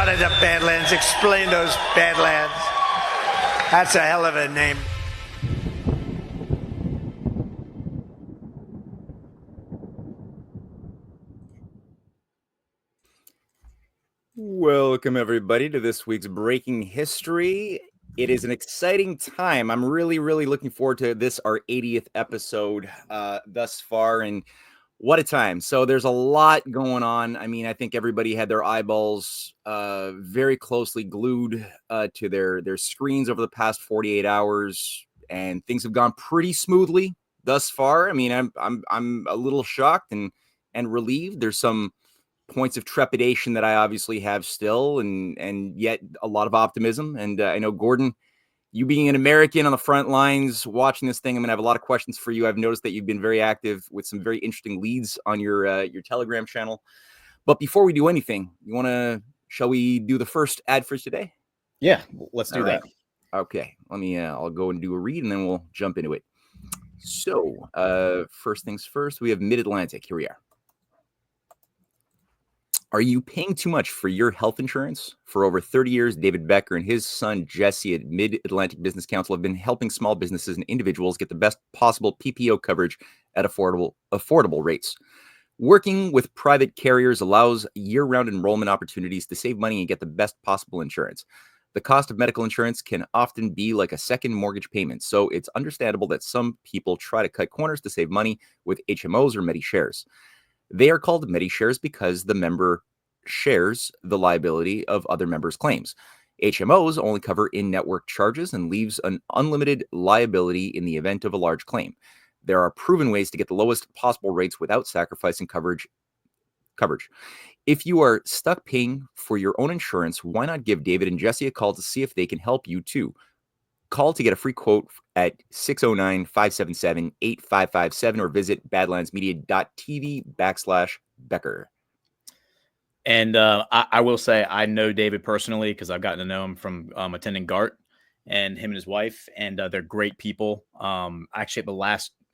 Planet of Badlands. Explain those Badlands. That's a hell of a name. Welcome, everybody, to this week's Breaking History. It is an exciting time. I'm really looking forward to this, our 80th episode thus far, and what a time. So there's a lot going on. I mean, I think everybody had their eyeballs very closely glued to their screens over the past 48 hours, and things have gone pretty smoothly thus far. I mean, I'm a little shocked and relieved. There's some points of trepidation that I obviously have still, and yet a lot of optimism. And I know, Gordon, you being an American on the front lines watching this thing, I'm gonna have a lot of questions for you. I've noticed that you've been very active with some very interesting leads on your Telegram channel. But before we do anything, shall we do the first ad for today? Yeah, let's do that. Okay, I'll go and do a read and then we'll jump into it. So first things first, we have Mid-Atlantic. Here we are. Are you paying too much for your health insurance? For over 30 years, David Becker and his son Jesse at Mid-Atlantic Business Council have been helping small businesses and individuals get the best possible PPO coverage at affordable rates. Working with private carriers allows year-round enrollment opportunities to save money and get the best possible insurance. The cost of medical insurance can often be like a second mortgage payment, so it's understandable that some people try to cut corners to save money with HMOs or MediShares. They are called MediShares because the member shares the liability of other members' claims. HMOs only cover in-network charges and leaves an unlimited liability in the event of a large claim. There are proven ways to get the lowest possible rates without sacrificing coverage. If you are stuck paying for your own insurance, why not give David and Jesse a call to see if they can help you too? Call to get a free quote at 609-577-8557 or visit badlandsmedia.tv/Becker. And I will say I know David personally because I've gotten to know him from attending GART, and him and his wife, and they're great people. Actually, it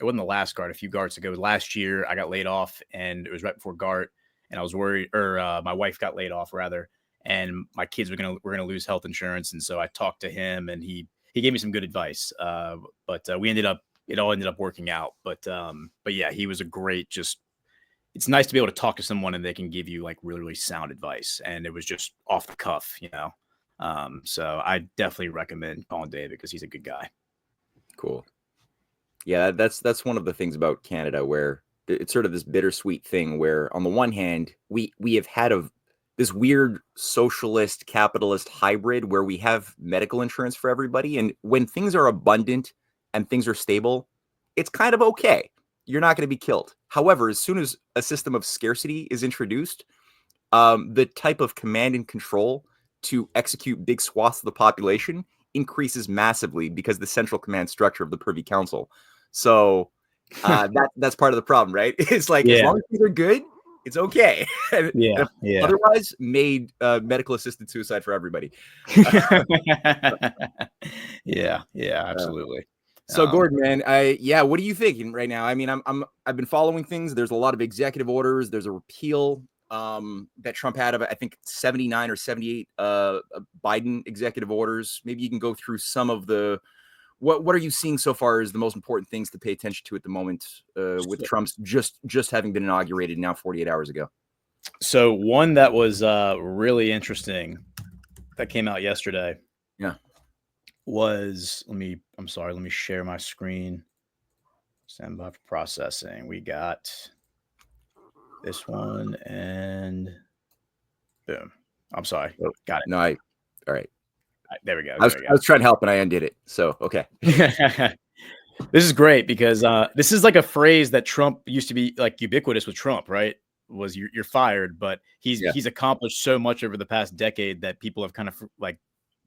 wasn't the last GART, a few GARTs ago. Last year, I got laid off, and it was right before GART, and I was worried, or my wife got laid off rather, and my kids were gonna lose health insurance, and so I talked to him, and he gave me some good advice. But it all ended up working out. But yeah, he was a great, it's nice to be able to talk to someone and they can give you like really sound advice. And it was just off the cuff, so I definitely recommend calling David because he's a good guy. Cool. Yeah, that's one of the things about Canada where it's sort of this bittersweet thing where on the one hand, we have had this weird socialist capitalist hybrid where we have medical insurance for everybody. And when things are abundant and things are stable, it's kind of okay. You're not going to be killed. However, as soon as a system of scarcity is introduced, the type of command and control to execute big swaths of the population increases massively because the central command structure of the Privy Council. So that's part of the problem, right? It's like, as long as things are good, it's okay. Yeah. Otherwise, made medical assisted suicide for everybody. Yeah, absolutely. So Gordon, man, what are you thinking right now? I mean, I've been following things. There's a lot of executive orders. There's a repeal that Trump had of, I think, 79 or 78 Biden executive orders. Maybe you can go through some of the what are you seeing so far as the most important things to pay attention to at the moment with Trump's just having been inaugurated now 48 hours ago? So one that was really interesting that came out yesterday. Yeah. Was let me share my screen. Stand by for processing. We got this one and boom. I'm sorry. Got it. No, all right. There we go. I was trying to help and I undid it. So, okay. This is great because this is like a phrase that Trump used to be like ubiquitous with Trump, right? Was you're fired, but he's accomplished so much over the past decade that people have kind of like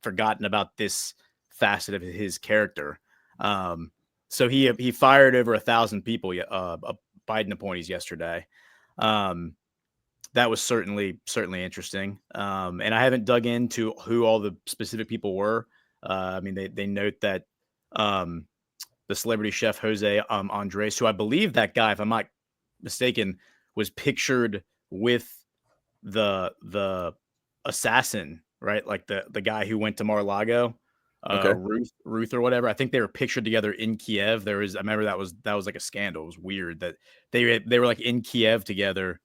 forgotten about this facet of his character. So he fired over 1,000 people, Biden appointees yesterday. That was certainly interesting. And I haven't dug into who all the specific people were. I mean, they note that the celebrity chef Jose Andres, who I believe that guy, if I'm not mistaken, was pictured with the assassin, right? Like the guy who went to Mar-a-Lago, Okay. Ruth or whatever. I think they were pictured together in Kiev. I remember that was like a scandal. It was weird that they were like in Kiev together.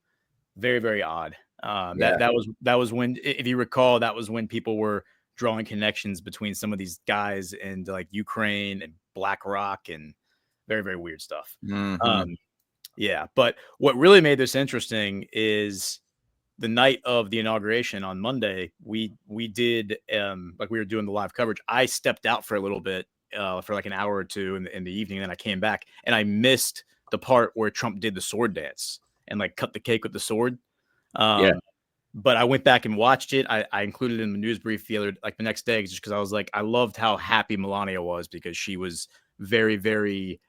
Very, very odd. Yeah. That was when, if you recall, that was when people were drawing connections between some of these guys and like Ukraine and Black Rock and very, very weird stuff. Mhm. Yeah, but what really made this interesting is the night of the inauguration on Monday, we did like we were doing the live coverage. I stepped out for a little bit for like an hour or two in the evening, and then I came back and I missed the part where Trump did the sword dance and like cut the cake with the sword. Yeah. But I went back and watched it. I included it in the news brief the next day, just because I was like, I loved how happy Melania was, because she was very, very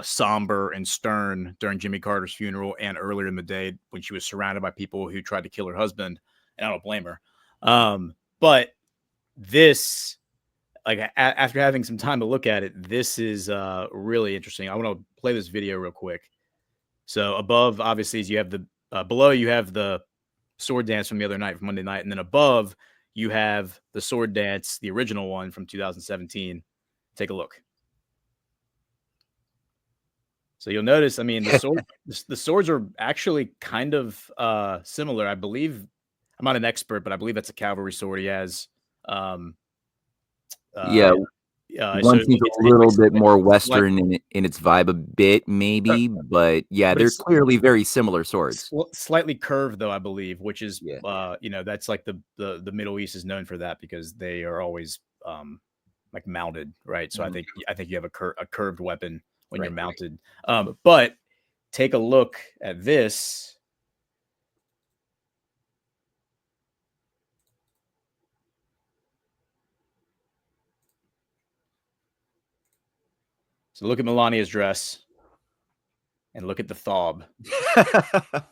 somber and stern during Jimmy Carter's funeral and earlier in the day when she was surrounded by people who tried to kill her husband. And I don't blame her. But this, like, after having some time to look at it, this is really interesting. I want to play this video real quick. So above, obviously, is you have the below you have the sword dance from the other night, from Monday night, and then above you have the sword dance, the original one from 2017. Take a look. So you'll notice, I mean, the swords are actually kind of similar. I believe, I'm not an expert, but I believe that's a cavalry sword he has. Yeah. So One seems a little bit more Western in its vibe a bit, maybe, but yeah, but they're it's clearly very similar swords. slightly curved, though, I believe, which is, Yeah. that's like the Middle East is known for that, because they are always like mounted, right? So I think you have a curved weapon when you're mounted. But take a look at this. So look at Melania's dress and look at the thob.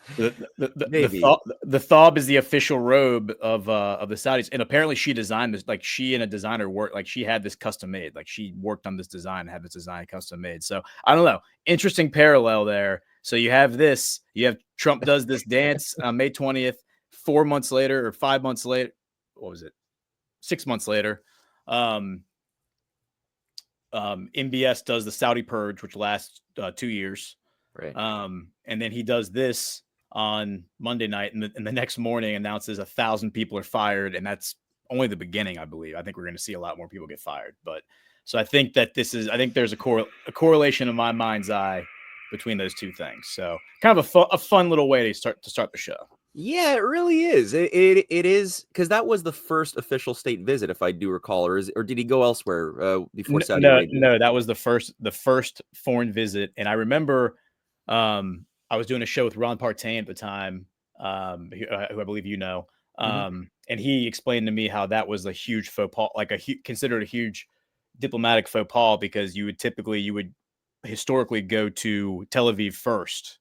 The thob is the official robe of the Saudis, and apparently she designed this. Like, she and a designer worked. Like, she had this custom made. Like, she worked on this design, had this design custom made. So I don't know. Interesting parallel there. So you have this. You have Trump does this dance on May 20th. 4 months later, or 5 months later, what was it? 6 months later, MBS does the Saudi purge, which lasts 2 years. Right. And then he does this on Monday night, and the next morning announces 1,000 people are fired, and that's only the beginning, I believe. I think we're going to see a lot more people get fired. But so I think that I think there's a correlation in my mind's eye between those two things. So kind of a fun little way to start the show. Yeah, it really is. It is, because that was the first official state visit, if I do recall, or did he go elsewhere before Saudi Arabia? No, that was the first foreign visit. And I remember I was doing a show with Ron Partain at the time, who I believe you know, and he explained to me how that was a huge faux pas, like considered a huge diplomatic faux pas, because you would historically go to Tel Aviv first.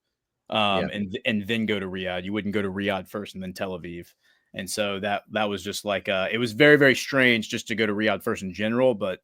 And then go to Riyadh. You wouldn't go to Riyadh first and then Tel Aviv. And so that was just like it was very, very strange just to go to Riyadh first in general. But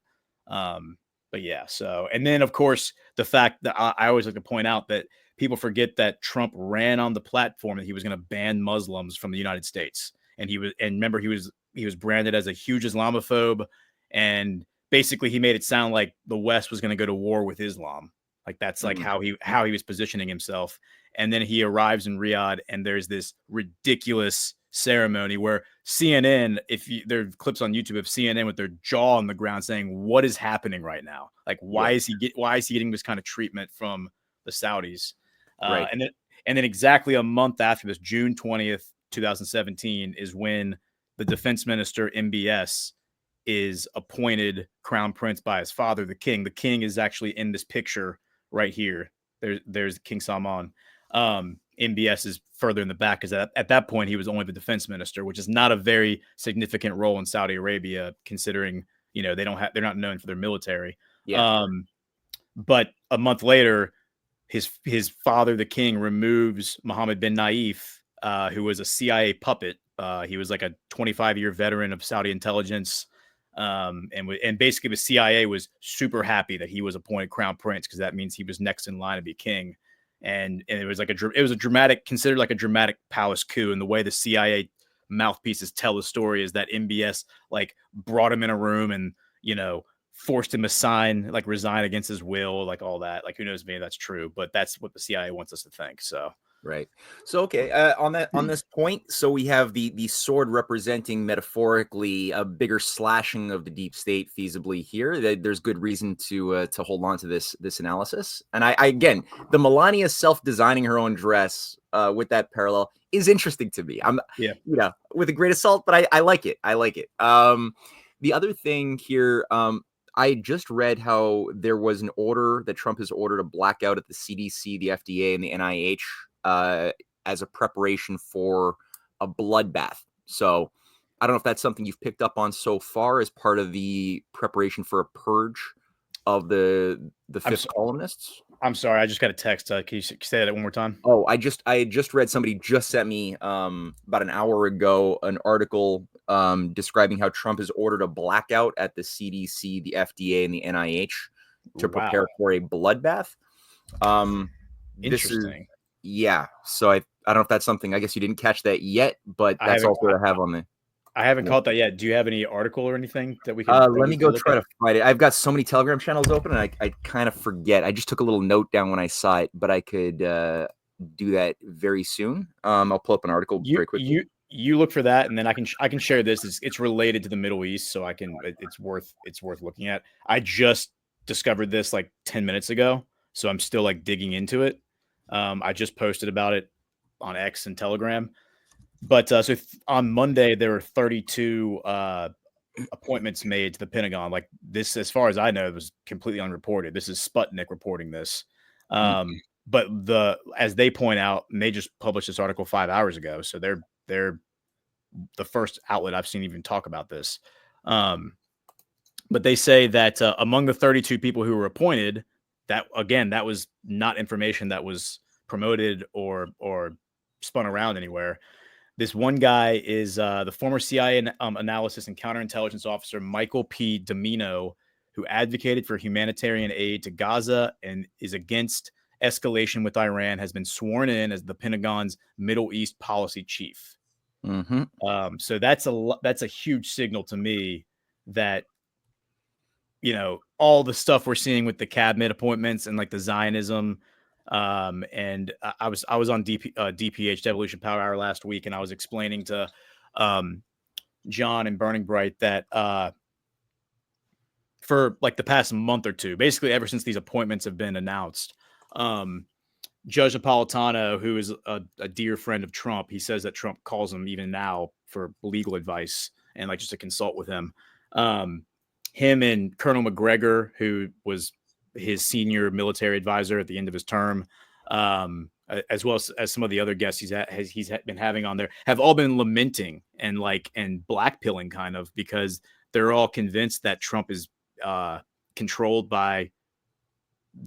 yeah. So, and then of course the fact that I always like to point out that people forget that Trump ran on the platform that he was going to ban Muslims from the United States, and remember, he was branded as a huge Islamophobe, and basically he made it sound like the West was going to go to war with Islam. Like, that's like how he was positioning himself. And then he arrives in Riyadh, and there's this ridiculous ceremony where CNN, there are clips on YouTube of CNN with their jaw on the ground saying, "What is happening right now? Like, why is he getting this kind of treatment from the Saudis?" Right. And then exactly a month after this, June 20th, 2017, is when the defense minister, MBS, is appointed crown prince by his father, the king. The king is actually in this picture right here. There's King Salman. MBS is further in the back, because at that point he was only the defense minister, which is not a very significant role in Saudi Arabia, considering they're not known for their military. Yeah. But a month later, his father, the king, removes Mohammed bin Naif, who was a CIA puppet. He was like a 25-year veteran of Saudi intelligence. And basically the CIA was super happy that he was appointed crown prince, because that means he was next in line to be king. And it was considered like a dramatic palace coup. And the way the CIA mouthpieces tell the story is that MBS like brought him in a room and, you know, forced him to resign against his will, like all that. Like, who knows, maybe that's true, but that's what the CIA wants us to think. So. Right. So, okay. On this point, so we have the sword representing metaphorically a bigger slashing of the deep state feasibly here. There's good reason to hold on to this analysis. And I again, the Melania self-designing her own dress with that parallel is interesting to me. With a great assault, but I like it. I like it. The other thing here, I just read how there was an order that Trump has ordered a blackout at the CDC, the FDA, and the NIH. As a preparation for a bloodbath. So I don't know if that's something you've picked up on so far as part of the preparation for a purge of the fifth columnists. I'm sorry, I just got a text. Can you say that one more time? Oh, I just read, somebody just sent me about an hour ago an article describing how Trump has ordered a blackout at the CDC, the FDA, and the NIH to prepare for a bloodbath. Interesting. Yeah, so I don't know if that's something, I guess you didn't catch that yet, but that's also what I have on the. I haven't caught that yet. Do you have any article or anything that we can? Let me go try to find it. I've got so many Telegram channels open, and I kind of forget. I just took a little note down when I saw it, but I could do that very soon. I'll pull up an article very quickly. You look for that, and then I can share this. It's related to the Middle East, so it's worth looking at. I just discovered this like 10 minutes ago, so I'm still like digging into it. I just posted about it on X and Telegram. But so on Monday, there were 32 appointments made to the Pentagon. Like this, as far as I know, it was completely unreported. This is Sputnik reporting this. But as they point out, and they just published this article 5 hours ago. So they're the first outlet I've seen even talk about this. But they say that among the 32 people who were appointed, that was not information that was promoted or spun around anywhere. This one guy is the former CIA analysis and counterintelligence officer, Michael P. Domino, who advocated for humanitarian aid to Gaza and is against escalation with Iran, has been sworn in as the Pentagon's Middle East policy chief. So that's a huge signal to me that, you know, all the stuff we're seeing with the cabinet appointments and like the Zionism. And I was on DPH, Devolution Power Hour, last week, and I was explaining to John and Burning Bright that for like the past month or two, basically ever since these appointments have been announced, Judge Napolitano, who is a dear friend of Trump, he says that Trump calls him even now for legal advice and like just to consult with him. Him and Colonel McGregor, who was his senior military advisor at the end of his term, as well as some of the other guests he's been having on there, have all been lamenting and blackpilling kind of, because they're all convinced that Trump is controlled by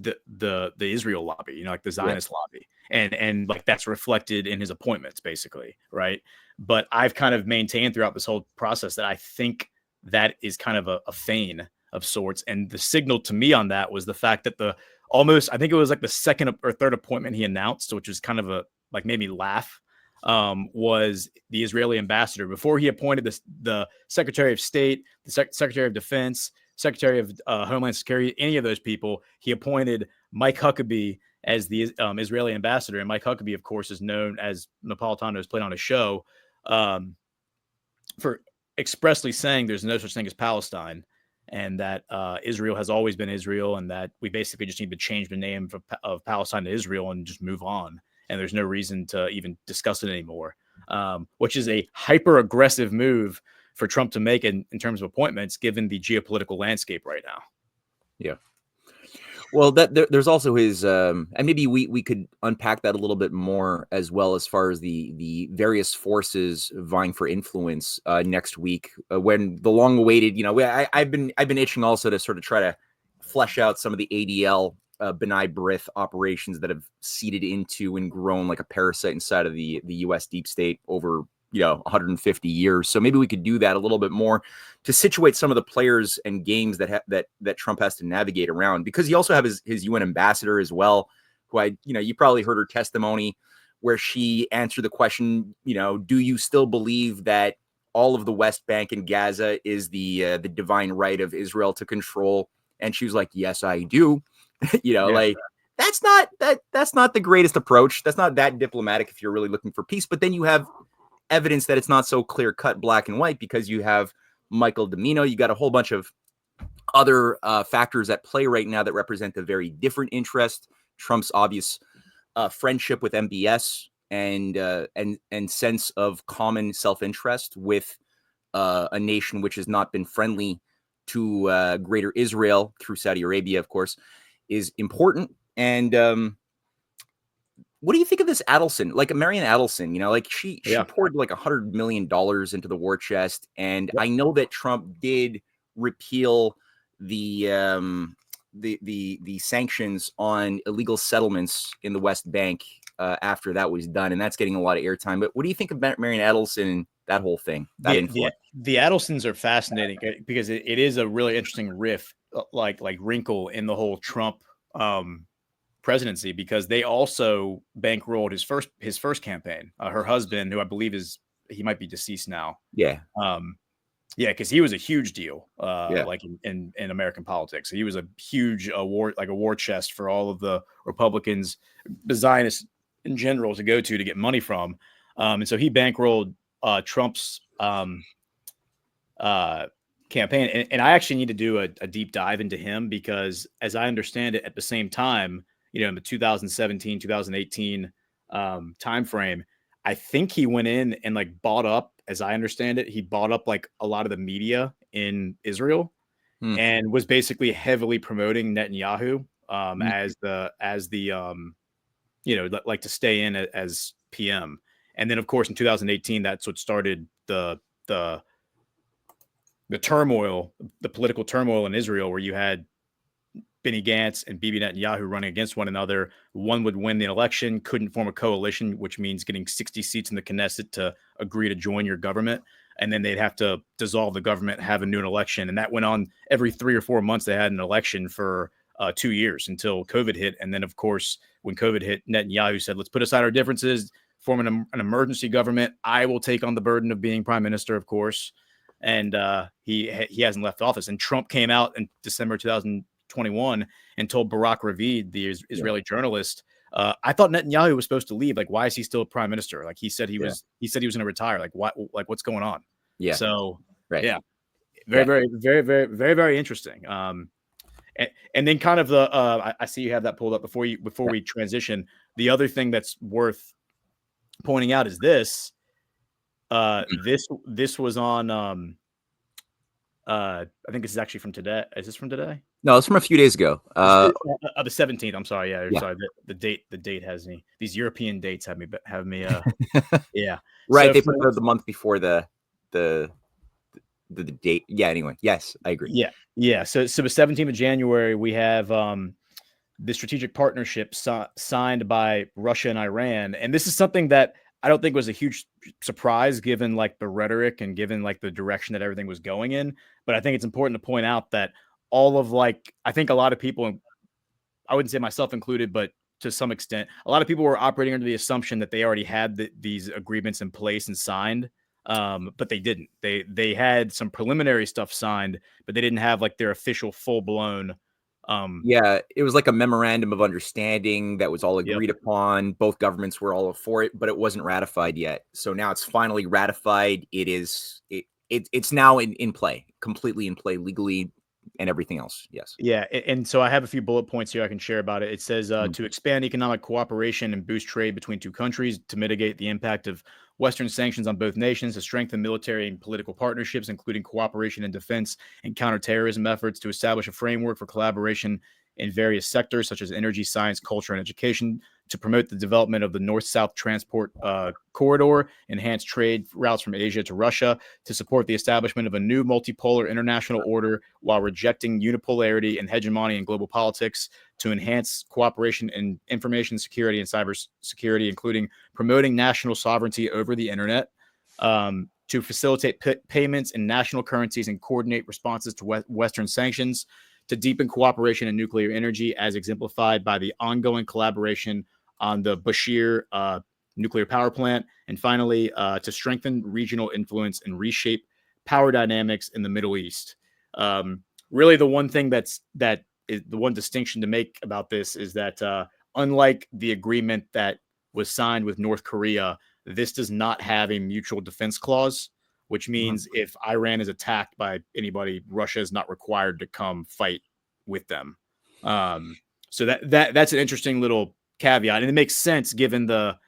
the Israel lobby, you know, like the Zionist lobby, and like that's reflected in his appointments, basically, right? But I've kind of maintained throughout this whole process that I think that is kind of a feign of sorts. And the signal to me on that was the fact that I think it was like the second or third appointment he announced, which was kind of made me laugh, was the Israeli ambassador. Before he appointed the Secretary of State, the Secretary of Defense, Secretary of Homeland Security, any of those people, he appointed Mike Huckabee as the Israeli ambassador. And Mike Huckabee, of course, is known, as Napolitano has played on a show, for expressly saying there's no such thing as Palestine, and that Israel has always been Israel, and that we basically just need to change the name of Palestine to Israel and just move on. And there's no reason to even discuss it anymore, which is a hyper-aggressive move for Trump to make in terms of appointments, given the geopolitical landscape right now. Yeah. Well, there's also his, and maybe we could unpack that a little bit more as well, as far as the various forces vying for influence next week, when the long-awaited, you know, I've been itching also to sort of try to flesh out some of the ADL B'nai B'rith operations that have seeded into and grown like a parasite inside of the U.S. deep state over 150 years. So maybe we could do that a little bit more to situate some of the players and games that Trump has to navigate around, because he also have his UN ambassador as well, who you probably heard her testimony where she answered the question, do you still believe that all of the West Bank and Gaza is the divine right of Israel to control? And she was like, yes, I do. Like that's not the greatest approach. That's not that diplomatic if you're really looking for peace. But then you have evidence that it's not so clear cut, black and white, because you have Michael Domino. You got a whole bunch of other factors at play right now that represent a very different interest. Trump's obvious friendship with MBS and sense of common self-interest with a nation which has not been friendly to greater Israel through Saudi Arabia, of course, is important. And what do you think of this Adelson? Like Marianne Adelson, like she poured like $100 million into the war chest. And I know that Trump did repeal the sanctions on illegal settlements in the West Bank after that was done, and that's getting a lot of airtime. But what do you think of Marianne Adelson and that whole thing? The Adelsons are fascinating because it is a really interesting riff, like wrinkle in the whole Trump presidency, because they also bankrolled his first campaign. Her husband, who I believe he might be deceased now. Yeah. Because he was a huge deal, like in American politics. He was a huge war chest for all of the Republicans, the Zionists in general, to go to get money from. And so he bankrolled Trump's campaign. And I actually need to do a deep dive into him, because as I understand it, at the same time, in the 2017, 2018 timeframe, I think he went in and bought up, as I understand it, he bought up like a lot of the media in Israel and was basically heavily promoting Netanyahu as the like to stay in as PM. And then of course in 2018, that's what started the turmoil, the political turmoil in Israel, where you had Benny Gantz and Bibi Netanyahu running against one another. One would win the election, couldn't form a coalition, which means getting 60 seats in the Knesset to agree to join your government. And then they'd have to dissolve the government, have a new election. And that went on every 3 or 4 months. They had an election for 2 years until COVID hit. And then, of course, when COVID hit, Netanyahu said, let's put aside our differences, form an emergency government. I will take on the burden of being prime minister, of course. And he hasn't left office. And Trump came out in December 2021 and told Barak Ravid, the Israeli journalist, I thought Netanyahu was supposed to leave. Like, why is he still prime minister? Like, he said he was going to retire. Like, what? Like, what's going on? Yeah. So, very, very, very, very, very, very interesting. And then kind of I see you have that pulled up before we transition. The other thing that's worth pointing out is this. This was on. I think this is actually from today. Is this from today? No, it's from a few days ago. The 17th. I'm sorry. Yeah. Sorry. The date has me. These European dates have me. Yeah. Right. So they put the month before the date. Yeah. Anyway. Yes, I agree. Yeah. Yeah. So the 17th of January, we have the strategic partnership signed by Russia and Iran, and this is something that I don't think was a huge surprise given the rhetoric and given the direction that everything was going in. But I think it's important to point out that all of I think a lot of people, I wouldn't say myself included, but to some extent, a lot of people were operating under the assumption that they already had these agreements in place and signed. But they didn't. They had some preliminary stuff signed, but they didn't have their official full blown. It was like a memorandum of understanding that was all agreed upon. Both governments were all for it, but it wasn't ratified yet. So now it's finally ratified. It's now in play, completely in play legally and everything else. Yes. Yeah. And so I have a few bullet points here I can share about it. It says to expand economic cooperation and boost trade between two countries, to mitigate the impact of Western sanctions on both nations, to strengthen military and political partnerships, including cooperation in defense and counterterrorism efforts, to establish a framework for collaboration in various sectors such as energy, science, culture, and education, to promote the development of the North-South transport corridor, enhance trade routes from Asia to Russia, to support the establishment of a new multipolar international order while rejecting unipolarity and hegemony in global politics, to enhance cooperation in information security and cyber security, including promoting national sovereignty over the internet, to facilitate payments in national currencies and coordinate responses to Western sanctions, to deepen cooperation in nuclear energy as exemplified by the ongoing collaboration on the Bashir nuclear power plant, and finally, to strengthen regional influence and reshape power dynamics in the Middle East. Really, the one thing that is the one distinction to make about this is that unlike the agreement that was signed with North Korea, this does not have a mutual defense clause, which means if Iran is attacked by anybody, Russia is not required to come fight with them. So that's an interesting little caveat, and it makes sense given the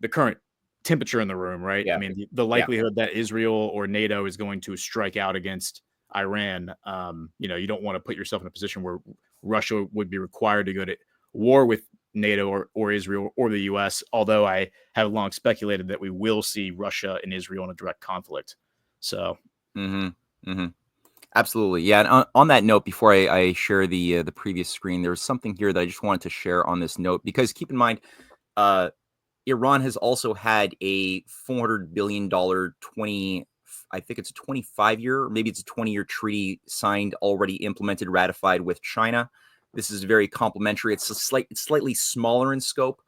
current temperature in the room, right? Yeah. I mean, the likelihood that Israel or NATO is going to strike out against Iran, you don't want to put yourself in a position where Russia would be required to go to war with NATO or Israel or the U.S., although I have long speculated that we will see Russia and Israel in a direct conflict. So. Absolutely. Yeah. And on that note, before I share the previous screen, there's something here that I just wanted to share on this note, because keep in mind, Iran has also had a $400 billion I think it's a 25-year, maybe it's a 20-year treaty signed, already implemented, ratified with China. This is very complementary. It's slightly smaller in scope,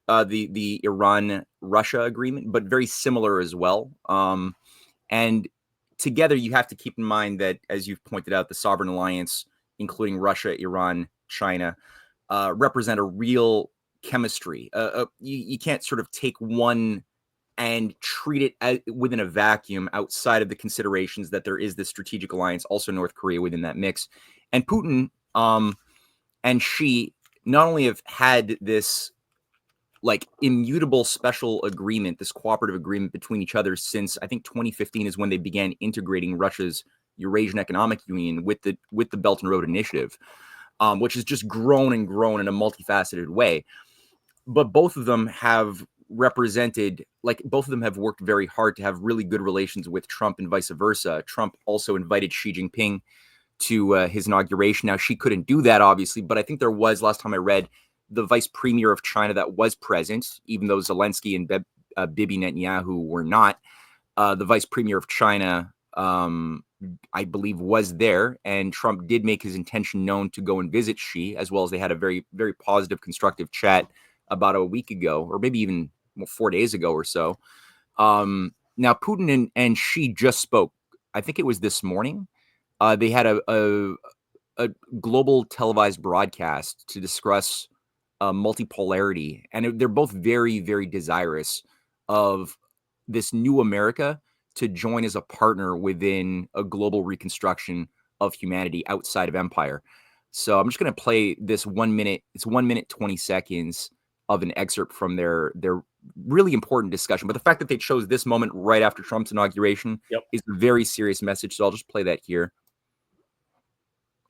the Iran-Russia agreement, but very similar as well. And together, you have to keep in mind that, as you've pointed out, the Sovereign Alliance, including Russia, Iran, China, represent a real chemistry. You can't sort of take one and treat it within a vacuum outside of the considerations that there is this strategic alliance, also North Korea within that mix. And Putin and Xi not only have had this like immutable special agreement, this cooperative agreement between each other since I think 2015 is when they began integrating Russia's Eurasian Economic Union with the Belt and Road Initiative, which has just grown and grown in a multifaceted way. But both of them have both of them have worked very hard to have really good relations with Trump and vice versa. Trump also invited Xi Jinping to his inauguration. Now, Xi couldn't do that, obviously, but I think there was, last time I read, the vice premier of China that was present, even though Zelensky and Bibi Netanyahu were not. The vice premier of China, I believe, was there, and Trump did make his intention known to go and visit Xi, as well as they had a very, very positive, constructive chat about a week ago, or maybe even 4 days ago or so. Now, Putin and Xi just spoke. I think it was this morning. They had a global televised broadcast to discuss multipolarity, and they're both very, very desirous of this new America to join as a partner within a global reconstruction of humanity outside of empire. So I'm just going to play this 1 minute. It's 1 minute 20 seconds of an excerpt from their really important discussion. But the fact that they chose this moment right after Trump's inauguration is a very serious message. So I'll just play that here.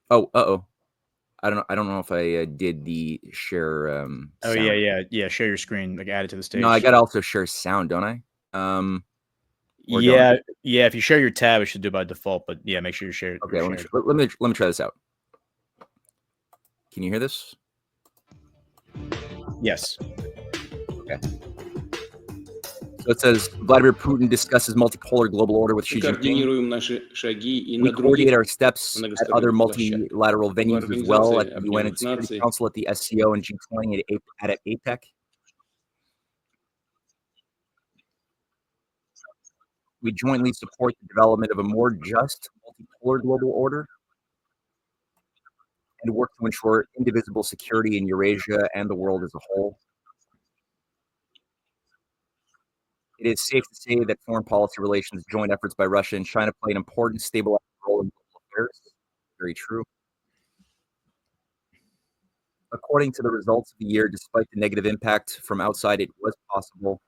Oh, I don't know if I did the share. Oh, sound. yeah. Share your screen, like add it to the stage. No, I got to also share sound, don't I? Yeah. If you share your tab, it should do by default. But yeah, make sure you share it. Okay, let me try this out. Can you hear this? Yes. Okay. So it says Vladimir Putin discusses multipolar global order with Xi Jinping. We coordinate our steps at other multilateral venues as well, at the UN and Security Council, at the SCO and G20, at APEC. We jointly support the development of a more just multipolar global order and work to ensure indivisible security in Eurasia and the world as a whole. It is safe to say that foreign policy relations joint efforts by Russia and China play an important stabilizing role in global affairs. Very true. According to the results of the year, despite the negative impact from outside, it was possible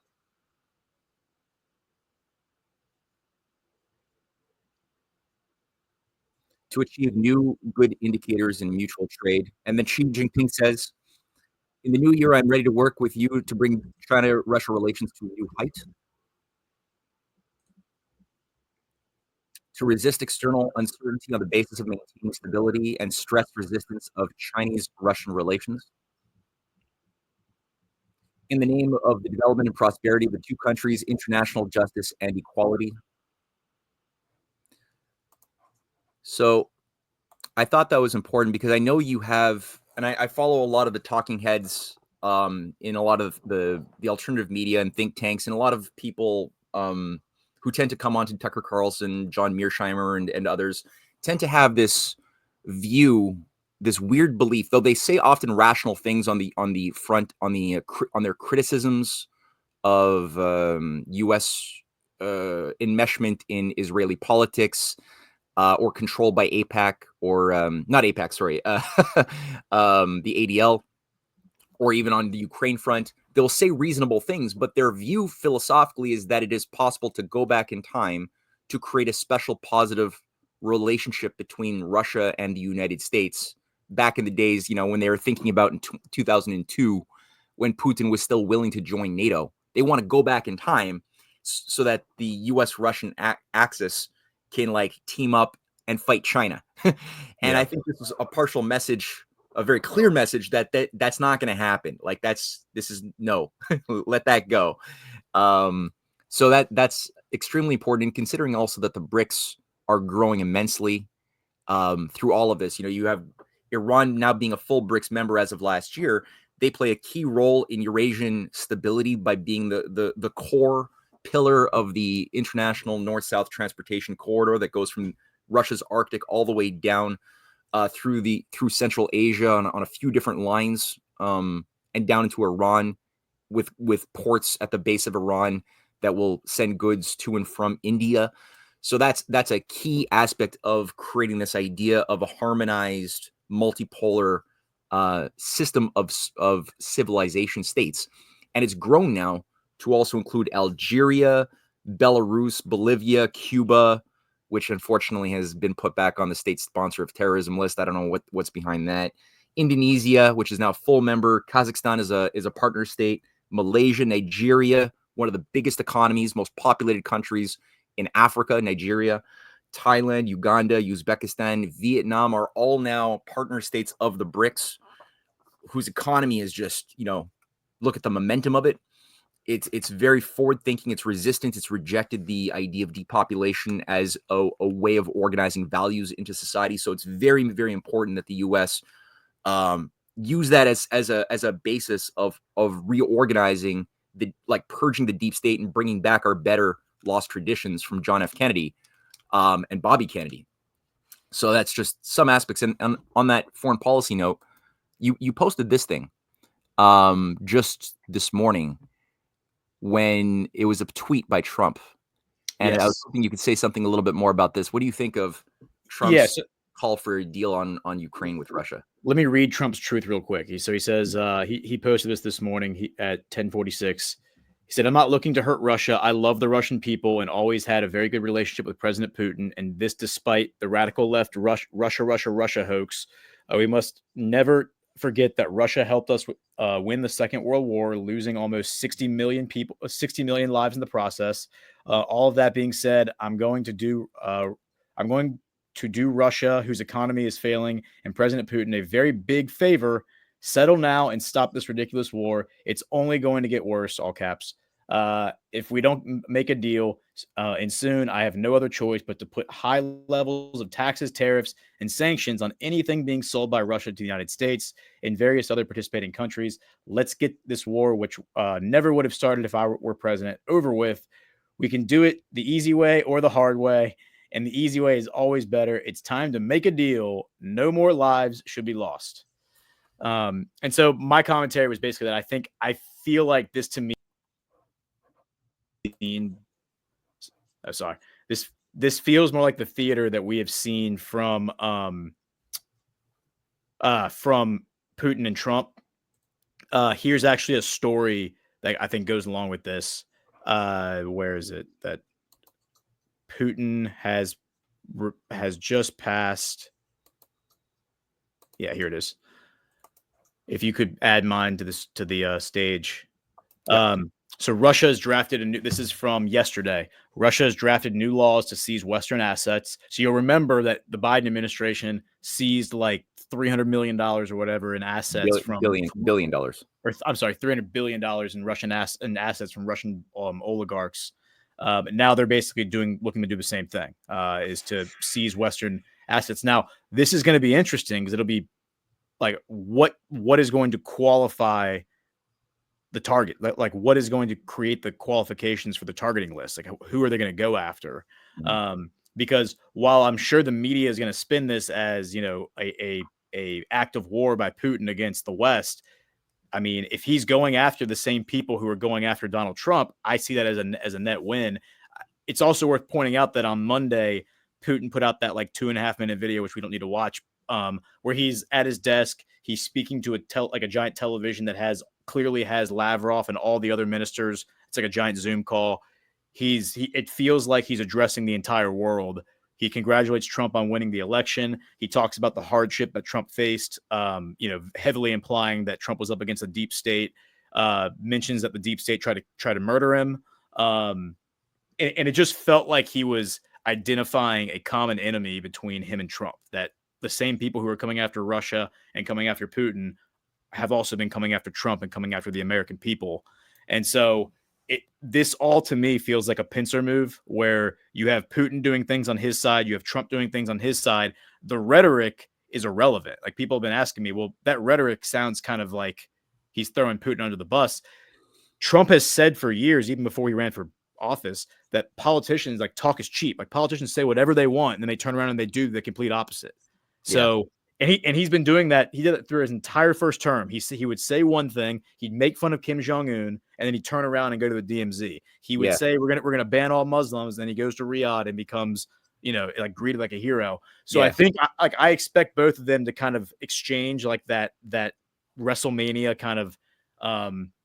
to achieve new good indicators in mutual trade. And then Xi Jinping says, in the new year, I'm ready to work with you to bring China-Russia relations to a new height, to resist external uncertainty on the basis of maintaining stability and stress resistance of Chinese-Russian relations, in the name of the development and prosperity of the two countries, international justice and equality. So I thought that was important because I know you have, and I follow a lot of the talking heads in a lot of the alternative media and think tanks, and a lot of people who tend to come on to Tucker Carlson, John Mearsheimer, and others tend to have this view, this weird belief, though they say often rational things on their criticisms of U.S. Enmeshment in Israeli politics, or controlled by APAC, or not APAC, sorry, the ADL, or even on the Ukraine front. They'll say reasonable things, but their view philosophically is that it is possible to go back in time to create a special positive relationship between Russia and the United States back in the days, when they were thinking about in 2002, when Putin was still willing to join NATO. They want to go back in time so that the US-Russian axis can team up and fight China. And I think this is a partial message, a very clear message that's not going to happen. No, let that go. So that's extremely important, considering also that the BRICS are growing immensely through all of this. You have Iran now being a full BRICS member as of last year. They play a key role in Eurasian stability by being the core pillar of the international north-south transportation corridor that goes from Russia's Arctic all the way down through Central Asia on a few different lines, and down into Iran, with ports at the base of Iran that will send goods to and from India. So that's a key aspect of creating this idea of a harmonized multipolar system of civilization states. And it's grown now to also include Algeria, Belarus, Bolivia, Cuba, which unfortunately has been put back on the state sponsor of terrorism list. I don't know what's behind that. Indonesia, which is now a full member. Kazakhstan is a partner state. Malaysia, Nigeria, one of the biggest economies, most populated countries in Africa, Nigeria, Thailand, Uganda, Uzbekistan, Vietnam are all now partner states of the BRICS, whose economy is just, look at the momentum of it. It's very forward-thinking. It's resistant. It's rejected the idea of depopulation as a way of organizing values into society. So it's very, very important that the U.S. Use that as a basis of reorganizing purging the deep state and bringing back our better lost traditions from John F. Kennedy and Bobby Kennedy. So that's just some aspects. And on that foreign policy note, you posted this thing just this morning when it was a tweet by Trump. And I was hoping you could say something a little bit more about this. What do you think of Trump's call for a deal on Ukraine with Russia? Let me read Trump's truth real quick. He says he posted this morning at 10:46. He said, "I'm not looking to hurt Russia. I love the Russian people and always had a very good relationship with President Putin. And this despite the radical left Russia hoax. We must never forget that Russia helped us win the Second World War, losing almost 60 million lives in the process. All of that being said, I'm going to do Russia, whose economy is failing, and President Putin a very big favor. Settle now and stop this ridiculous war. It's only going to get worse," all caps. "If we don't make a deal and soon, I have no other choice but to put high levels of taxes, tariffs, and sanctions on anything being sold by Russia to the United States and various other participating countries. Let's get this war, which never would have started if I were president, over with. We can do it the easy way or the hard way, and the easy way is always better. It's time to make a deal. No more lives should be lost." And so my commentary was basically that I feel like this to me, this feels more like the theater that we have seen from Putin and Trump. Here's actually a story that I think goes along with this. Where is it that Putin has just passed? Yeah, here it is. If you could add mine to the stage. So Russia has drafted this is from yesterday. Russia has drafted new laws to seize Western assets. So you'll remember that the Biden administration seized like $300 million or whatever in assets billion dollars. Or I'm sorry, $300 billion in Russian assets from Russian oligarchs. But now they're basically looking to do the same thing, is to seize Western assets. Now, this is going to be interesting because it'll be like what is going to qualify the target, like what is going to create the qualifications for the targeting list? Like who are they going to go after? Because while I'm sure the media is going to spin this as, a act of war by Putin against the West, I mean, if he's going after the same people who are going after Donald Trump, I see that as a net win. It's also worth pointing out that on Monday, Putin put out that like 2.5-minute video, which we don't need to watch, where he's at his desk. He's speaking to a giant television that clearly has Lavrov and all the other ministers. It's like a giant Zoom call. It feels like he's addressing the entire world. He congratulates Trump on winning the election. He talks about the hardship that Trump faced, heavily implying that Trump was up against a deep state, mentions that the deep state tried to murder him. And it just felt like he was identifying a common enemy between him and Trump, that the same people who are coming after Russia and coming after Putin have also been coming after Trump and coming after the American people. And so this all to me feels like a pincer move where you have Putin doing things on his side, you have Trump doing things on his side. The rhetoric is irrelevant. Like people have been asking me, well, that rhetoric sounds kind of like he's throwing Putin under the bus. Trump has said for years, even before he ran for office, that politicians like talk is cheap. Like politicians say whatever they want, and then they turn around and they do the complete opposite. So, and he's been doing that. He did it through his entire first term. He would say one thing, he'd make fun of Kim Jong-un, and then he'd turn around and go to the DMZ. He would say we're gonna ban all Muslims, and then he goes to Riyadh and becomes, like greeted like a hero. So I think I expect both of them to kind of exchange like that WrestleMania kind of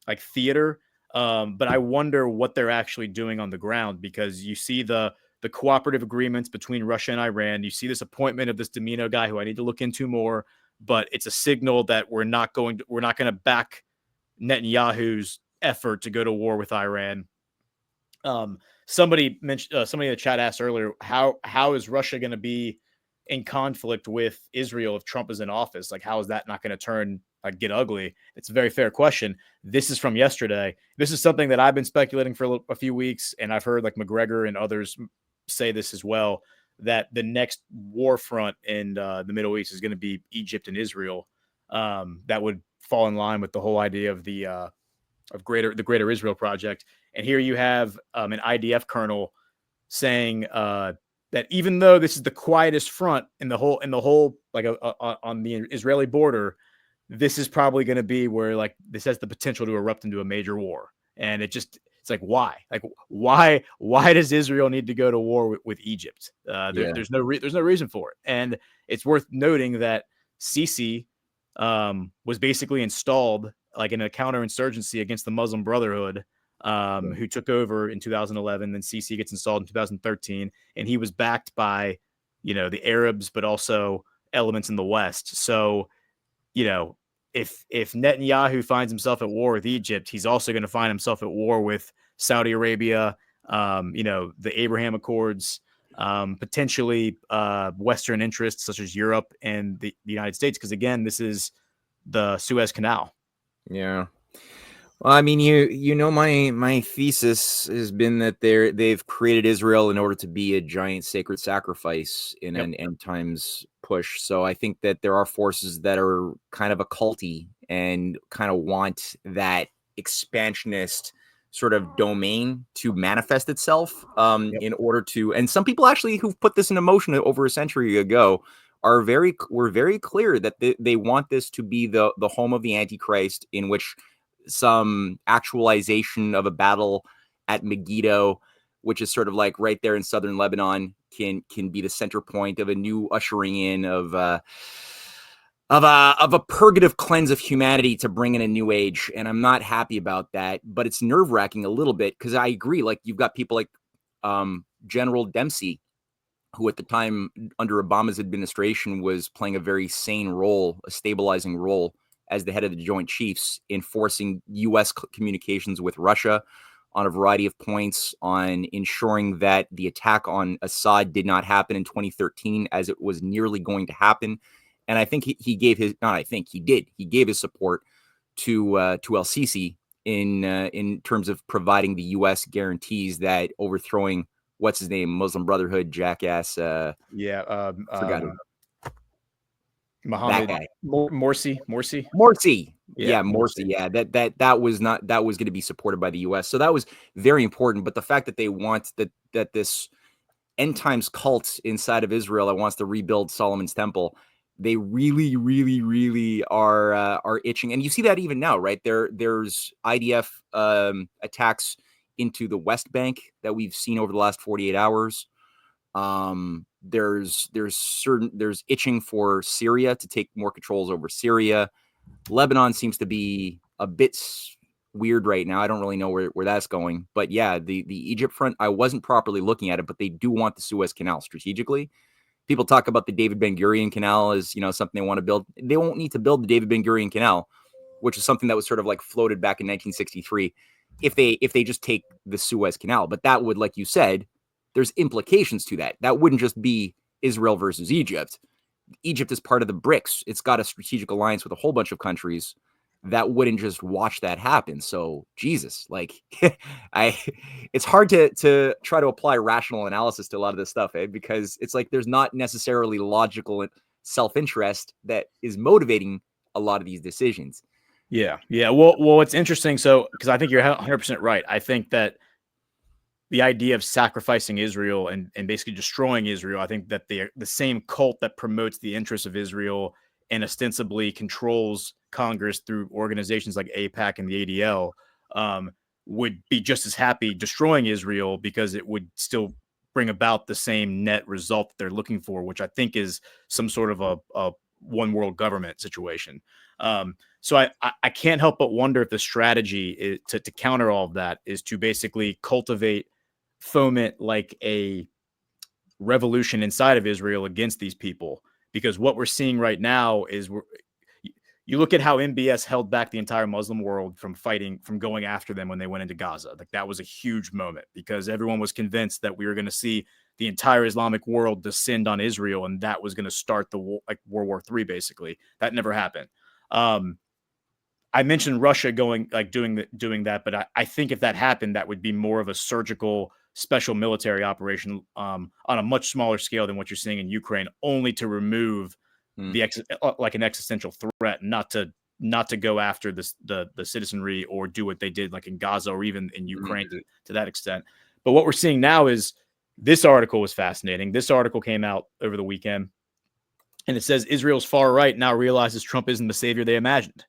like theater. But I wonder what they're actually doing on the ground, because you see the cooperative agreements between Russia and Iran. You see this appointment of this Domino guy who I need to look into more, but it's a signal that we're not going to back Netanyahu's effort to go to war with Iran. Somebody mentioned, somebody in the chat asked earlier, how is Russia going to be in conflict with Israel if Trump is in office? Like, how is that not going to get ugly? It's a very fair question. This is from yesterday. This is something that I've been speculating for a few weeks, and I've heard like McGregor and others say this as well, that the next war front in the Middle East is going to be Egypt and Israel. That would fall in line with the whole idea of the Greater Israel Project. And here you have an IDF colonel saying that even though this is the quietest front in the whole like on the Israeli border, this is probably going to be where like this has the potential to erupt into a major war. And it's like, why? Like, why does Israel need to go to war with Egypt? There's no reason for it. And it's worth noting that Sisi was basically installed like in a counterinsurgency against the Muslim Brotherhood, who took over in 2011. Then Sisi gets installed in 2013, and he was backed by, the Arabs, but also elements in the West. So, if Netanyahu finds himself at war with Egypt, he's also going to find himself at war with Saudi Arabia, the Abraham Accords, potentially Western interests such as Europe and the United States. Because again, this is the Suez Canal. Yeah. Well, I mean, my thesis has been that they've created Israel in order to be a giant sacred sacrifice in an end times push. So I think that there are forces that are kind of occulty and kind of want that expansionist sort of domain to manifest itself in order to, and some people actually who've put this into motion over a century ago were very clear that they want this to be the home of the Antichrist, in which some actualization of a battle at Megiddo, which is sort of like right there in southern Lebanon, can be the center point of a new ushering in of a purgative cleanse of humanity to bring in a new age. And I'm not happy about that, but it's nerve-wracking a little bit, because I agree. Like, you've got people like General Dempsey, who at the time under Obama's administration was playing a very sane role, a stabilizing role as the head of the Joint Chiefs, enforcing U.S. communications with Russia on a variety of points, on ensuring that the attack on Assad did not happen in 2013 as it was nearly going to happen. And I think he gave his support to El-Sisi in terms of providing the U.S. guarantees that overthrowing what's his name, Muslim Brotherhood jackass. Forgot him. Mohammed that guy. Morsi. Yeah, Morsi. Yeah, that was going to be supported by the U.S. So that was very important. But the fact that they want that this end times cult inside of Israel that wants to rebuild Solomon's temple, they really, really, really are itching, and you see that even now, right? There's IDF attacks into the West Bank that we've seen over the last 48 hours. There's itching for Syria to take more controls over Syria. Lebanon seems to be a bit weird right now. I don't really know where that's going. But yeah, the Egypt front, I wasn't properly looking at it, but they do want the Suez Canal strategically. People talk about the David Ben-Gurion Canal as, something they want to build. They won't need to build the David Ben-Gurion Canal, which is something that was sort of like floated back in 1963, if they just take the Suez Canal. But that would, like you said, there's implications to that. That wouldn't just be Israel versus Egypt. Egypt is part of the BRICS. It's got a strategic alliance with a whole bunch of countries that wouldn't just watch that happen. So Jesus, like it's hard to try to apply rational analysis to a lot of this stuff, because it's like there's not necessarily logical self-interest that is motivating a lot of these decisions. Yeah. Well, it's interesting. So, because I think you're 100% right. I think that the idea of sacrificing Israel and basically destroying Israel, I think that the same cult that promotes the interests of Israel and ostensibly controls Congress through organizations like APAC and the ADL would be just as happy destroying Israel, because it would still bring about the same net result that they're looking for, which I think is some sort of a one world government situation. So I can't help but wonder if the strategy is to counter all of that is to basically cultivate, foment like a revolution inside of Israel against these people. Because what we're seeing right now is you look at how MBS held back the entire Muslim world from going after them when they went into Gaza. Like, that was a huge moment, because everyone was convinced that we were going to see the entire Islamic world descend on Israel, and that was going to start the war, like World War III, basically. That never happened. I mentioned Russia doing that, but I think if that happened, that would be more of a surgical special military operation on a much smaller scale than what you're seeing in Ukraine, only to remove like an existential threat, not to go after the citizenry or do what they did like in Gaza or even in Ukraine to that extent. But what we're seeing now is, this article was fascinating. This article came out over the weekend, and it says Israel's far right now realizes Trump isn't the savior they imagined.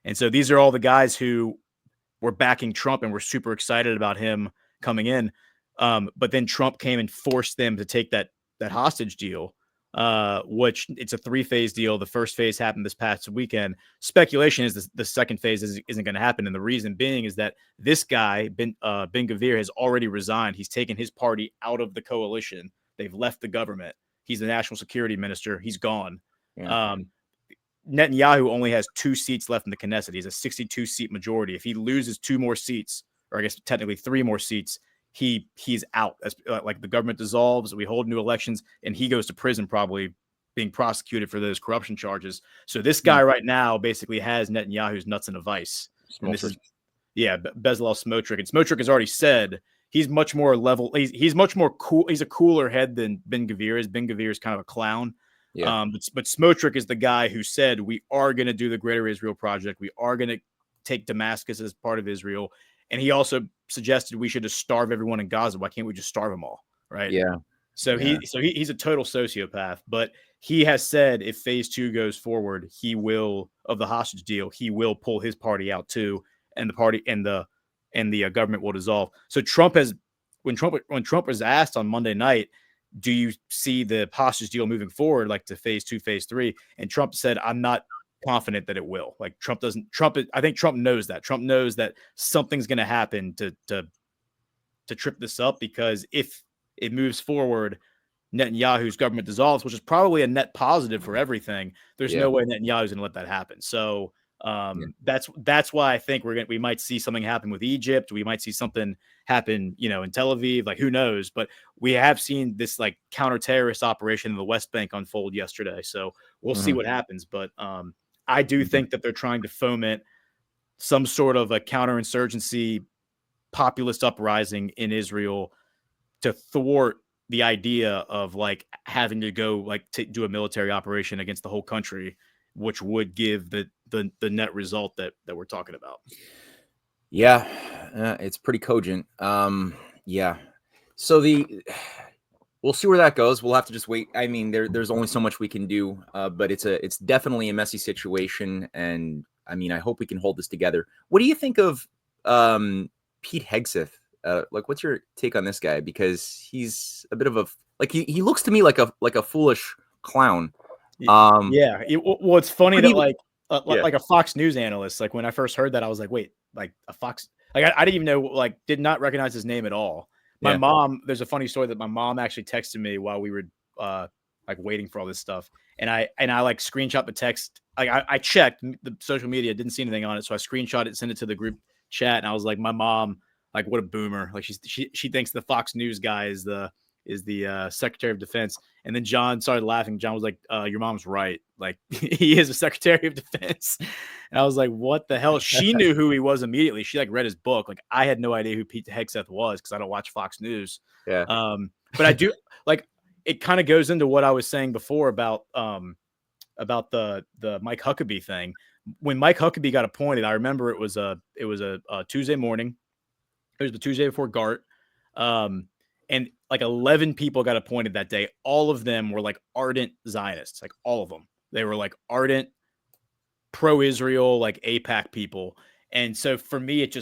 And so these are all the guys who were backing Trump and were super excited about him coming in. But then Trump came and forced them to take that hostage deal, which it's a 3-phase deal. The first phase happened this past weekend. Speculation is the second phase isn't going to happen. And the reason being is that this guy, Ben-Gvir, has already resigned. He's taken his party out of the coalition. They've left the government. He's the national security minister. He's gone. Yeah. Netanyahu only has 2 seats left in the Knesset. He's a 62-seat majority. If he loses 2 more seats, or I guess technically 3 more seats, he's out. Like, the government dissolves, we hold new elections, and he goes to prison, probably being prosecuted for those corruption charges. So this guy right now basically has Netanyahu's nuts in a vice. And this is, Bezalel Smotrich. And Smotrich has already said he's much more level. He's much more cool. He's a cooler head than Ben-Gvir is. Ben-Gvir is kind of a clown. Yeah. But Smotrich is the guy who said, we are going to do the Greater Israel Project. We are going to take Damascus as part of Israel. And he also suggested we should just starve everyone in Gaza. Why can't we just starve them all? Right. Yeah. So he's a total sociopath, but he has said if phase 2 goes forward, he will, of the hostage deal, he will pull his party out too. And the party and the government will dissolve. So when Trump was asked on Monday night, do you see the hostage deal moving forward, like to phase 2, phase 3? And Trump said, I'm not confident that it will. Like, I think Trump knows that. Trump knows that something's going to happen to trip this up, because if it moves forward, Netanyahu's government dissolves, which is probably a net positive for everything. There's no way Netanyahu's going to let that happen. So that's why I think we might see something happen with Egypt. We might see something happen, in Tel Aviv, like, who knows, but we have seen this like counter-terrorist operation in the West Bank unfold yesterday. So we'll see what happens. But I do think that they're trying to foment some sort of a counterinsurgency populist uprising in Israel to thwart the idea of like having to go like to do a military operation against the whole country, which would give the the net result that we're talking about. Yeah, it's pretty cogent. Yeah. So we'll see where that goes. We'll have to just wait. I mean, there's only so much we can do, but it's definitely a messy situation. And I mean, I hope we can hold this together. What do you think of Pete Hegseth? Like, what's your take on this guy? Because he's a bit of he looks to me like a foolish clown. Yeah. Well, it's funny that yeah. like a Fox News analyst, like when I first heard that, I was like, wait, like a Fox, like I didn't even know, like did not recognize his name at all. My mom, there's a funny story that my mom actually texted me while we were like waiting for all this stuff. And I like screenshot the text. Like I checked the social media, didn't see anything on it. So I screenshot it, sent it to the group chat. And I was like, my mom, like what a boomer. Like she thinks the Fox News guy is the Secretary of Defense. And then John started laughing. John was like, your mom's right. Like he is a Secretary of Defense. And I was like, what the hell? She knew who he was immediately. She like read his book. Like I had no idea who Pete Hegseth was because I don't watch Fox News. Yeah. But I do like, it kind of goes into what I was saying before about the Mike Huckabee thing. When Mike Huckabee got appointed, I remember it was a Tuesday morning. It was the Tuesday before GART. And like 11 people got appointed that day. All of them were like ardent Zionists, like all of them. They were like ardent pro-Israel, like AIPAC people. And so for me, it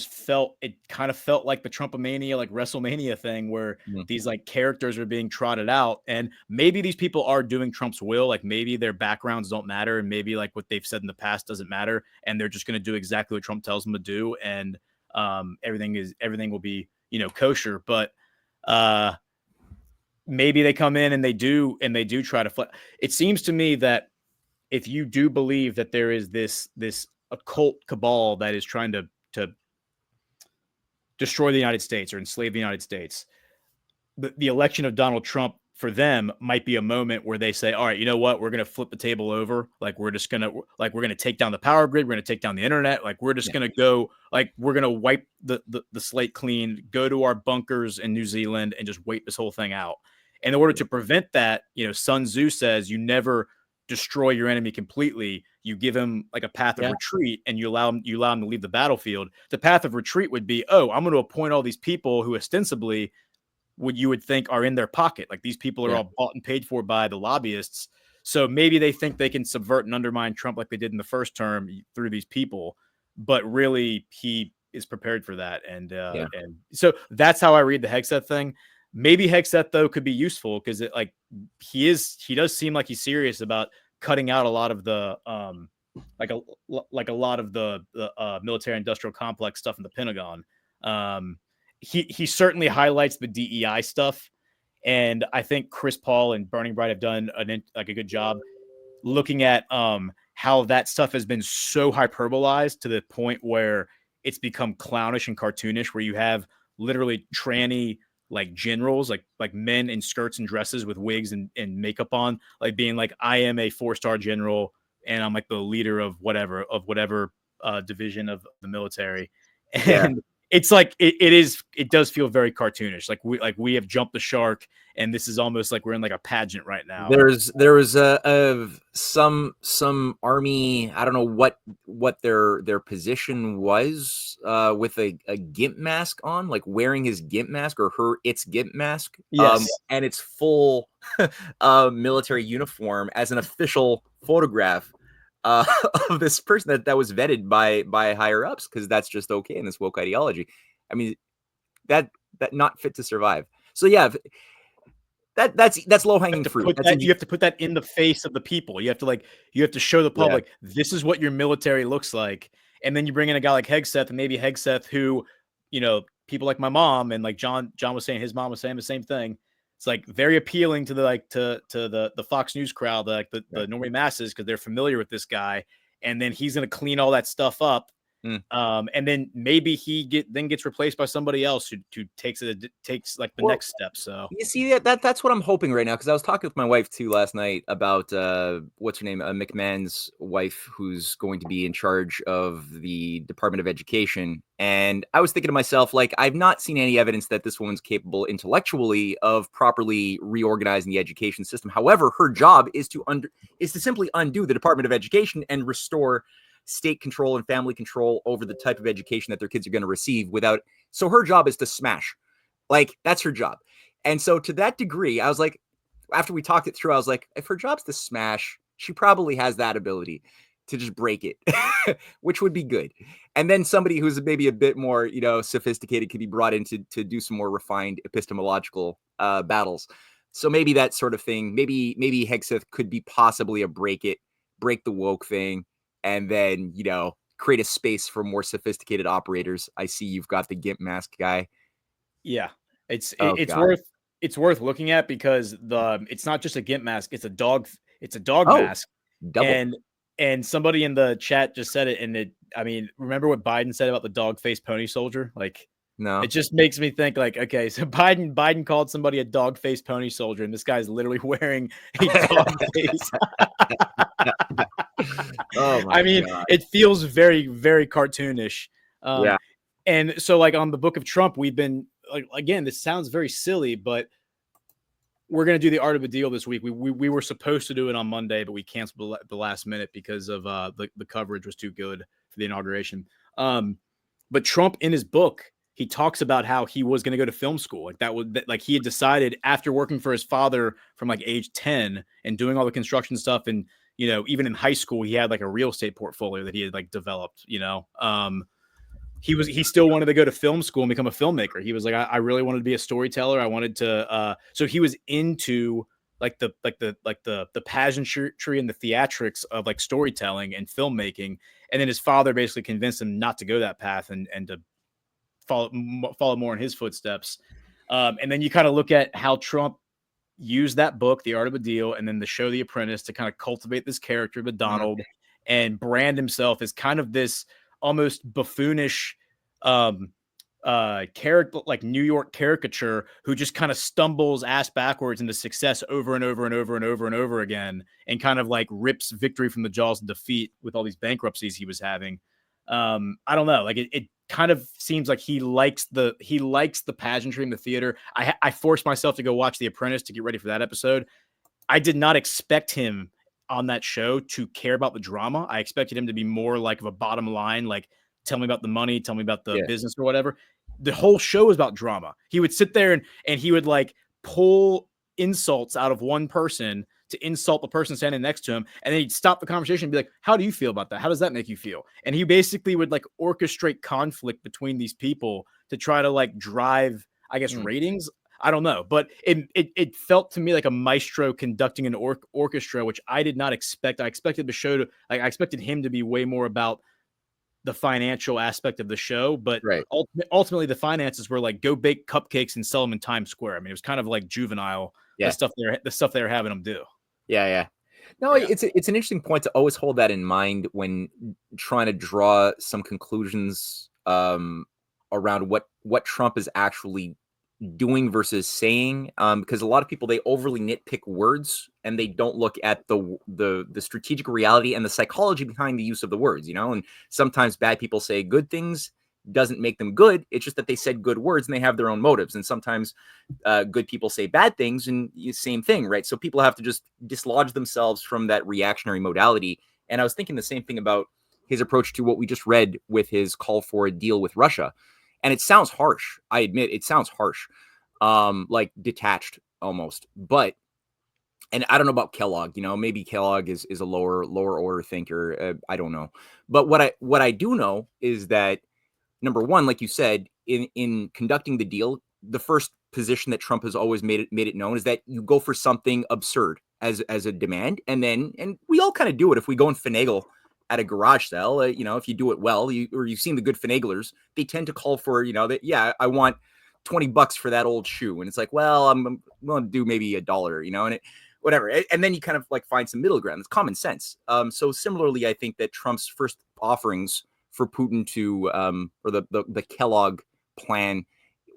kind of felt like the Trumpomania, like WrestleMania thing where these like characters are being trotted out. And maybe these people are doing Trump's will. Like maybe their backgrounds don't matter. And maybe like what they've said in the past doesn't matter. And they're just going to do exactly what Trump tells them to do. And everything will be, kosher. But maybe they come in and they do try to it seems to me that if you do believe that there is this occult cabal that is trying to destroy the United States or enslave the United States, the election of Donald Trump for them might be a moment where they say, all right, you know what? We're going to flip the table over. Like, we're going to take down the power grid. We're going to take down the internet. Like, we're just going to go, like, we're going to wipe the slate clean, go to our bunkers in New Zealand and just wipe this whole thing out. And in order to prevent that, Sun Tzu says you never destroy your enemy completely. You give him like a path of retreat and you allow him to leave the battlefield. The path of retreat would be, I'm going to appoint all these people who ostensibly you would think are in their pocket. Like these people are all bought and paid for by the lobbyists. So maybe they think they can subvert and undermine Trump like they did in the first term through these people, but really he is prepared for that. And so that's how I read the Hegseth thing. Maybe Hegseth though could be useful because he does seem like he's serious about cutting out a lot of the military industrial complex stuff in the Pentagon. He certainly highlights the DEI stuff. And I think Chris Paul and Burning Bright have done a good job looking at how that stuff has been so hyperbolized to the point where it's become clownish and cartoonish, where you have literally tranny like generals, like men in skirts and dresses with wigs and makeup on, like being like, I am a 4-star general and I'm like the leader of whatever division of the military. And it's like it does feel very cartoonish. Like we have jumped the shark, and this is almost like we're in like a pageant right now. There was some army. I don't know what their position was with a GIMP mask on, like wearing his GIMP mask or its GIMP mask. Yes. And it's full military uniform as an official photograph of this person that was vetted by higher ups, because that's just okay in this woke ideology. I mean, that not fit to survive. So yeah, that's low hanging fruit. You have to put that in the face of the people. You have to show the public this is what your military looks like, and then you bring in a guy like Hegseth, and maybe Hegseth, who people like my mom and like John was saying, his mom was saying the same thing. It's like very appealing to the Fox News crowd, the normie masses, because they're familiar with this guy, and then he's going to clean all that stuff up, and then maybe he gets replaced by somebody else who takes like the next step. So you see that's what I'm hoping right now, because I was talking with my wife too last night about what's her name, McMahon's wife, who's going to be in charge of the Department of Education. And I was thinking to myself, like, I've not seen any evidence that this woman's capable intellectually of properly reorganizing the education system. However, her job is to simply undo the Department of Education and restore state control and family control over the type of education that their kids are going to receive without. So her job is to smash. Like, that's her job. And so to that degree, I was like, after we talked it through, I was like, if her job's to smash, she probably has that ability to just break it, which would be good. And then somebody who's maybe a bit more, you know, sophisticated could be brought in to do some more refined epistemological battles. So maybe that sort of thing, maybe Hegseth could be possibly a break the woke thing, and then, you know, create a space for more sophisticated operators. I see you've got the GIMP mask guy. Yeah, it's God. worth looking at, because it's not just a GIMP mask, it's a dog Oh, mask. double. And somebody in the chat just said it, and I mean, remember what Biden said about the dog-faced pony soldier? Like, No. it just makes me think, like, okay, so Biden called somebody a dog-faced pony soldier, and this guy's literally wearing a dog face. Oh my I mean, God. it feels very, very cartoonish. Yeah. And so, like, on the Book of Trump, we've been, like, again, this sounds very silly, but we're going to do the Art of a Deal this week. We were supposed to do it on Monday, but we canceled the last minute because of the coverage was too good for the inauguration. But Trump, in his book, he talks about how he was going to go to film school. Like he had decided, after working for his father from like age 10 and doing all the construction stuff. And, you know, even in high school, he had like a real estate portfolio that he had like developed, you know. He still wanted to go to film school and become a filmmaker. He was like, I really wanted to be a storyteller. I wanted to, so he was into like the pageantry and the theatrics of like storytelling and filmmaking. And then his father basically convinced him not to go that path and to follow more in his footsteps. And then you kind of look at how Trump used that book, The Art of a Deal, and then the show The Apprentice to kind of cultivate this character of Donald and brand himself as kind of this almost buffoonish character, like New York caricature, who just kind of stumbles ass backwards into success over and over and over and over and over again, and kind of like rips victory from the jaws of defeat with all these bankruptcies he was having. I don't know, like it kind of seems like he likes the pageantry in the theater. I forced myself to go watch The Apprentice to get ready for that episode. I did not expect him on that show to care about the drama. I expected him to be more like of a bottom line, like, tell me about the money, tell me about the business or whatever. The whole show was about drama. He would sit there and he would like pull insults out of one person to insult the person standing next to him. And then he'd stop the conversation and be like, how do you feel about that? How does that make you feel? And he basically would like orchestrate conflict between these people to try to like drive, I guess, ratings. I don't know, but it felt to me like a maestro conducting an orchestra, which I did not expect. I expected the show to, like, I expected him to be way more about the financial aspect of the show, but ultimately the finances were like, go bake cupcakes and sell them in Times Square. I mean, it was kind of like juvenile, the stuff they were having them do. Yeah. No, it's an interesting point to always hold that in mind when trying to draw some conclusions around what Trump is actually doing versus saying, because a lot of people, they overly nitpick words and they don't look at the strategic reality and the psychology behind the use of the words, you know. And sometimes bad people say good things doesn't make them good. It's just that they said good words and they have their own motives. And sometimes good people say bad things and same thing, right? So people have to just dislodge themselves from that reactionary modality. And I was thinking the same thing about his approach to what we just read with his call for a deal with Russia. And it sounds harsh. I admit it sounds harsh, like detached almost. But, and I don't know about Kellogg, you know, maybe Kellogg is a lower order thinker. I don't know. But what I do know is that, number one, like you said, in conducting the deal, the first position that Trump has always made it known is that you go for something absurd as a demand. And we all kind of do it if we go and finagle at a garage sale. You know, if you do it well, you've seen the good finaglers, they tend to call for, you know, that, I want $20 for that old shoe. And it's like, well, I'm going to do maybe $1, you know, and whatever. And then you kind of like find some middle ground. It's common sense. So similarly, I think that Trump's first offerings for Putin to, or the Kellogg plan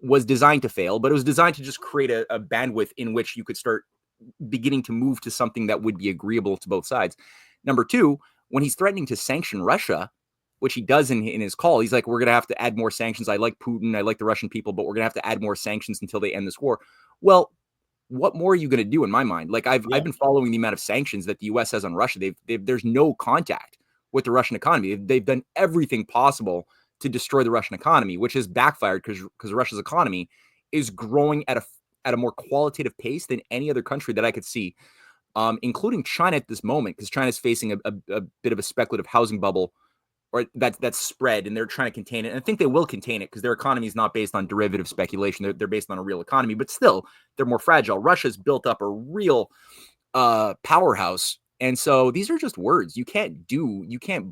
was designed to fail, but it was designed to just create a bandwidth in which you could start beginning to move to something that would be agreeable to both sides. Number two, when he's threatening to sanction Russia, which he does in his call, he's like, we're going to have to add more sanctions. I like Putin. I like the Russian people, but we're going to have to add more sanctions until they end this war. Well, what more are you going to do in my mind? Like I've been following the amount of sanctions that the U.S. has on Russia. There's no contact with the Russian economy. They've done everything possible to destroy the Russian economy, which has backfired because Russia's economy is growing at a more qualitative pace than any other country that I could see, including China at this moment, because China's facing a bit of a speculative housing bubble, or that's spread, and they're trying to contain it. And I think they will contain it because their economy is not based on derivative speculation. They're based on a real economy, but still, they're more fragile. Russia's built up a real powerhouse. And so these are just words. You can't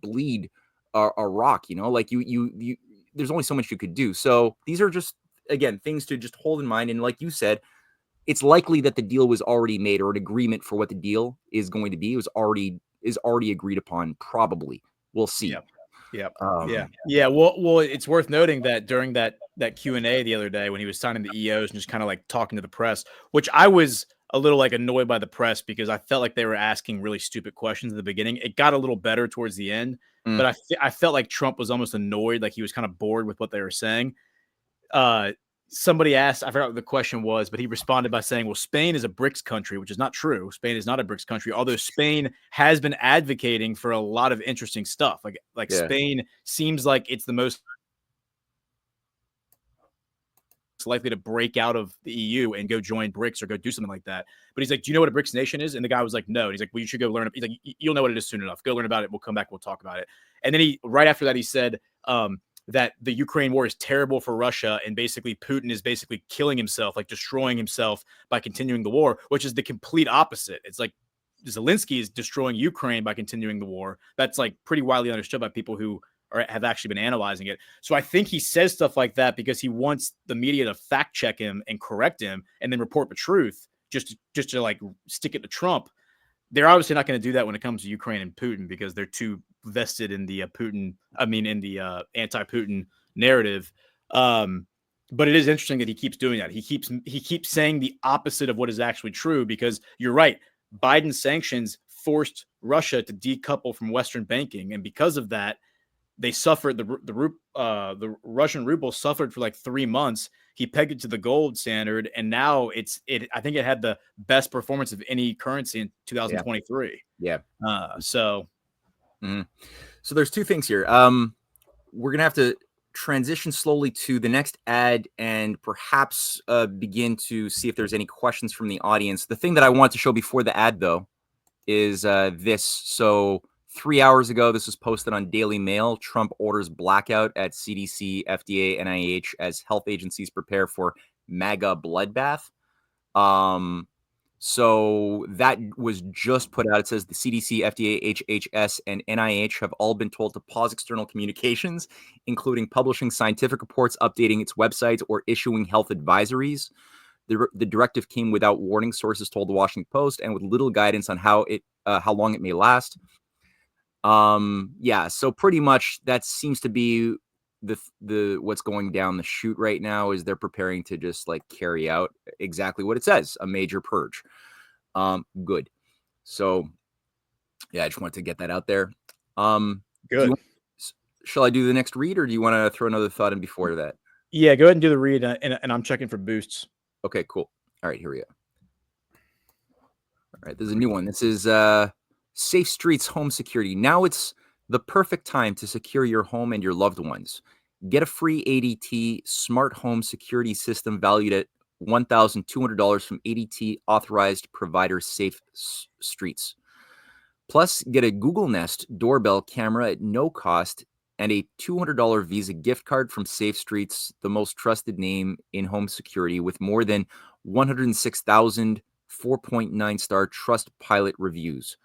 bleed a rock, like you there's only so much you could do. So these are just, again, things to just hold in mind. And like you said, it's likely that the deal was already made, or an agreement for what the deal is going to be is already agreed upon. Probably. We'll see. Yep. Yeah. Well, it's worth noting that during that Q&A the other day when he was signing the EOs and just kind of like talking to the press, which I was a little like annoyed by the press because I felt like they were asking really stupid questions in the beginning. It got a little better towards the end, but I felt like Trump was almost annoyed, like he was kind of bored with what they were saying. Somebody asked, I forgot what the question was, but he responded by saying, well, Spain is a BRICS country, which is not true. Spain is not a BRICS country, although Spain has been advocating for a lot of interesting stuff. Like Spain seems like it's the most likely to break out of the EU and go join BRICS or go do something like that. But he's like, do you know what a BRICS nation is? And the guy was like, no. And he's like, well, you should go learn it. He's like, you'll know what it is soon enough. Go learn about it. We'll come back. We'll talk about it. And then right after that, he said, that the Ukraine war is terrible for Russia, and basically Putin is basically killing himself, like destroying himself by continuing the war, which is the complete opposite. It's like Zelensky is destroying Ukraine by continuing the war. That's like pretty widely understood by people who have actually been analyzing it. So I think he says stuff like that because he wants the media to fact check him and correct him and then report the truth just to like stick it to Trump. They're obviously not going to do that when it comes to Ukraine and Putin because they're too vested in the anti-Putin narrative. But it is interesting that he keeps doing that. He keeps saying the opposite of what is actually true because you're right. Biden's sanctions forced Russia to decouple from Western banking, and because of that, they suffered. The Russian ruble suffered for like 3 months. He pegged it to the gold standard, and now I think it had the best performance of any currency in 2023. Yeah. So there's two things here. We're gonna have to transition slowly to the next ad and perhaps begin to see if there's any questions from the audience. The thing that I want to show before the ad, though, is this. So 3 hours ago, this was posted on Daily Mail. Trump orders blackout at CDC, FDA, NIH as health agencies prepare for MAGA bloodbath. So that was just put out. It says the CDC, FDA, HHS, and NIH have all been told to pause external communications, including publishing scientific reports, updating its websites, or issuing health advisories. The directive came without warning, sources told the Washington Post, and with little guidance on how long it may last. So pretty much that seems to be the what's going down the chute right now is they're preparing to just like carry out exactly what it says, a major purge. Good. So yeah, I just wanted to get that out there. Good. Shall I do the next read, or do you want to throw another thought in before that? Yeah, go ahead and do the read, and I'm checking for boosts. Okay, cool. All right, here we go. All right, there's a new one. This is Safe Streets Home Security. Now it's the perfect time to secure your home and your loved ones. Get a free ADT smart home security system valued at $1,200 from ADT authorized provider Safe Streets. Plus, get a Google Nest doorbell camera at no cost and a $200 Visa gift card from Safe Streets, the most trusted name in home security with more than 106,000 4.9-star Trustpilot reviews.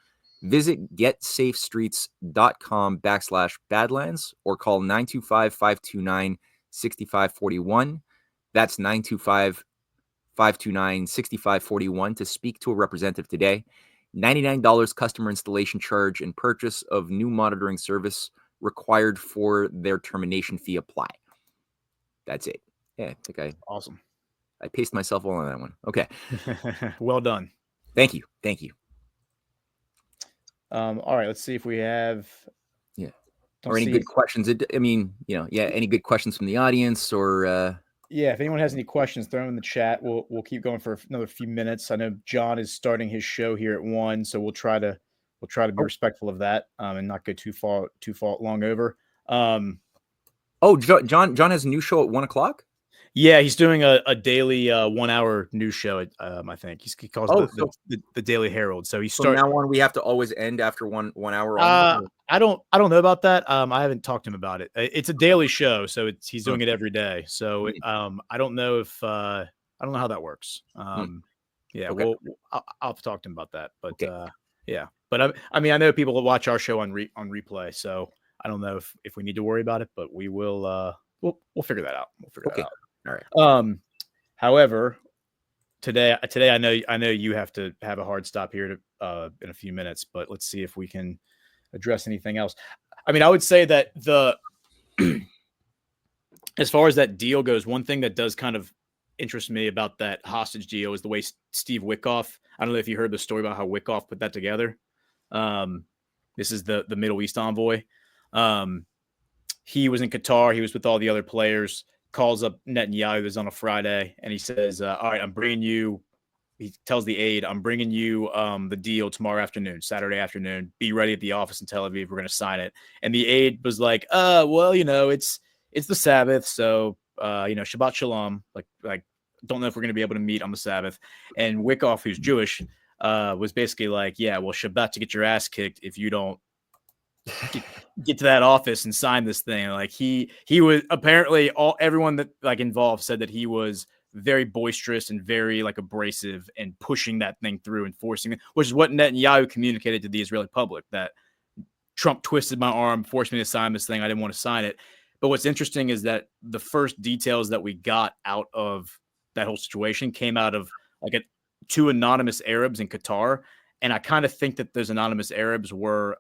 Visit getsafestreets.com/Badlands or call 925-529-6541. That's 925-529-6541 to speak to a representative today. $99 customer installation charge and purchase of new monitoring service required for their termination fee apply. That's it. Yeah, I think awesome. I paced myself well on that one. Okay. Well done. Thank you. All right, let's see if we have any good questions. Any good questions from the audience or if anyone has any questions, throw them in the chat. We'll keep going for another few minutes. I know John is starting his show here at 1, so we'll try to we'll try to be respectful of that and not go too far long over. John has a new show at 1:00. Yeah, he's doing a daily 1 hour news show. I think he calls it the Daily Herald. So from now on, we have to always end after one hour. I don't know about that. I haven't talked to him about it. It's a daily show, so he's doing it every day. So I don't know if I don't know how that works. Yeah, okay. I'll have to talk to him about that. But yeah, but I mean, I know people will watch our show on replay, so I don't know if we need to worry about it, but we will. We'll figure that out. That out. All right. However, today I know you have to have a hard stop here in a few minutes, but let's see if we can address anything else. I mean, I would say that as far as that deal goes, one thing that does kind of interest me about that hostage deal is the way Steve Witkoff. I don't know if you heard the story about how Witkoff put that together. This is the Middle East envoy. He was in Qatar. He was with all the other players. Calls up Netanyahu. It was on a Friday, and he says, "All right, I'm bringing you." He tells the aide, "I'm bringing you the deal tomorrow afternoon, Saturday afternoon. Be ready at the office in Tel Aviv. We're going to sign it." And the aide was like, well, it's the Sabbath, so Shabbat Shalom. Like, don't know if we're going to be able to meet on the Sabbath." And Wickoff, who's Jewish, was basically like, "Yeah, well, Shabbat to get your ass kicked if you don't get to that office and sign this thing." Like he was apparently everyone that like involved said that he was very boisterous and very like abrasive and pushing that thing through and forcing it, which is what Netanyahu communicated to the Israeli public, that Trump twisted my arm, forced me to sign this thing. I didn't want to sign it. But what's interesting is that the first details that we got out of that whole situation came out of like two anonymous Arabs in Qatar. And I kind of think that those anonymous Arabs was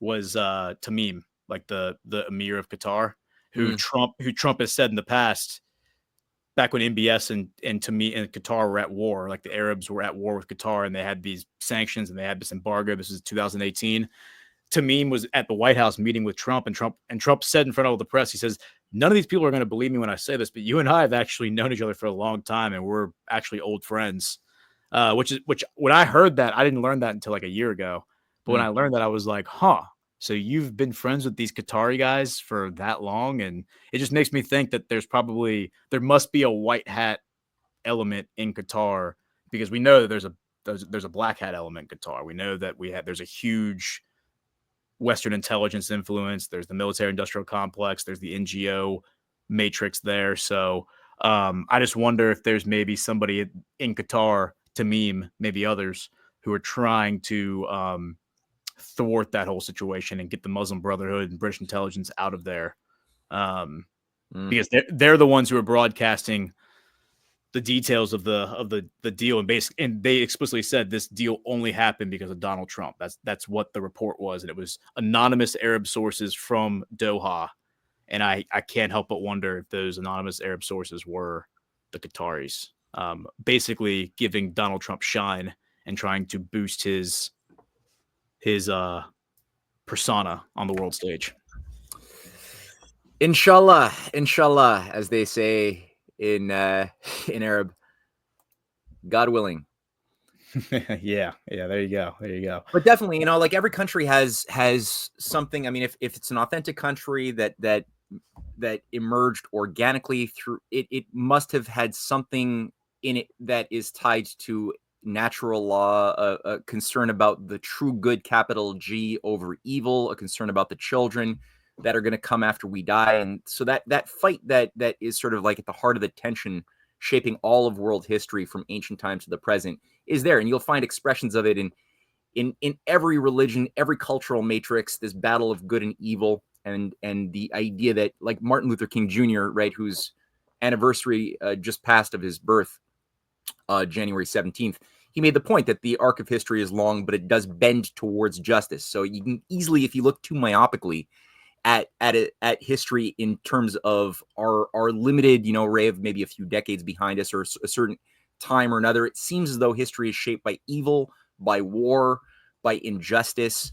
Tamim, like the emir of Qatar, who Trump has said in the past, back when MBS and Tamim and Qatar were at war, like the Arabs were at war with Qatar and they had these sanctions and they had this embargo. This is 2018. Tamim was at the White House meeting with Trump, and Trump said in front of all the press, he says, "None of these people are going to believe me when I say this, but you and I have actually known each other for a long time and we're actually old friends." Which when I heard that, I didn't learn that until like a year ago. But when I learned that, I was like, huh, so you've been friends with these Qatari guys for that long? And it just makes me think that there must be a white hat element in Qatar, because we know that there's a black hat element in Qatar. We know that there's a huge Western intelligence influence. There's the military industrial complex. There's the NGO matrix there. So I just wonder if there's maybe somebody in Qatar, Tamim, maybe others, who are trying to thwart that whole situation and get the Muslim Brotherhood and British intelligence out of there, because they're the ones who are broadcasting the details of the deal, and they explicitly said this deal only happened because of Donald Trump. That's what the report was, and it was anonymous Arab sources from Doha. And I can't help but wonder if those anonymous Arab sources were the Qataris, basically giving Donald Trump shine and trying to boost his persona on the world stage. Inshallah, as they say in Arab. God willing. Yeah, there you go. But definitely, like every country has something. I mean, if it's an authentic country that emerged organically through it must have had something in it that is tied to natural law, a concern about the true good, capital G, over evil, a concern about the children that are going to come after we die. And so that fight that is sort of like at the heart of the tension shaping all of world history from ancient times to the present is there. And you'll find expressions of it in every religion, every cultural matrix, this battle of good and evil. And the idea that, like Martin Luther King Jr., right, whose anniversary just passed of his birth, January 17th, he made the point that the arc of history is long, but it does bend towards justice. So you can easily, if you look too myopically at history in terms of our limited, array of maybe a few decades behind us or a certain time or another, it seems as though history is shaped by evil, by war, by injustice,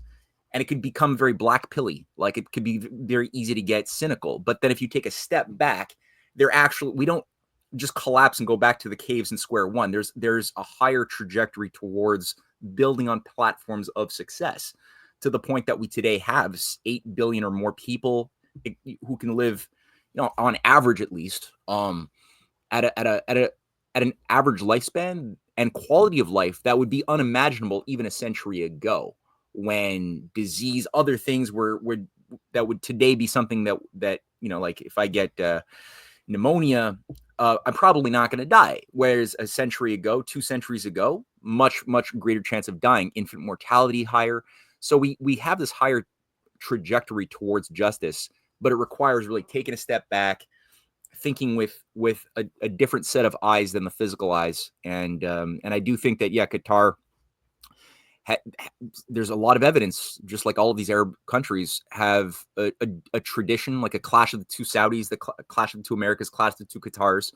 and it could become very black pilly. Like it could be very easy to get cynical. But then if you take a step back, we don't just collapse and go back to the caves in square one. There's a higher trajectory towards building on platforms of success, to the point that we today have 8 billion or more people who can live, on average at least, at an average lifespan and quality of life that would be unimaginable even a century ago, when disease, other things that would today be something that like if I get pneumonia, I'm probably not going to die. Whereas a century ago, 2 centuries ago, much greater chance of dying, infant mortality higher. So we have this higher trajectory towards justice, but it requires really taking a step back, thinking with a different set of eyes than the physical eyes. And I do think that, Qatar, there's a lot of evidence, just like all of these Arab countries have a tradition, like a clash of the 2 Saudis, the clash of the 2 Americas, clash of the 2 Qatars,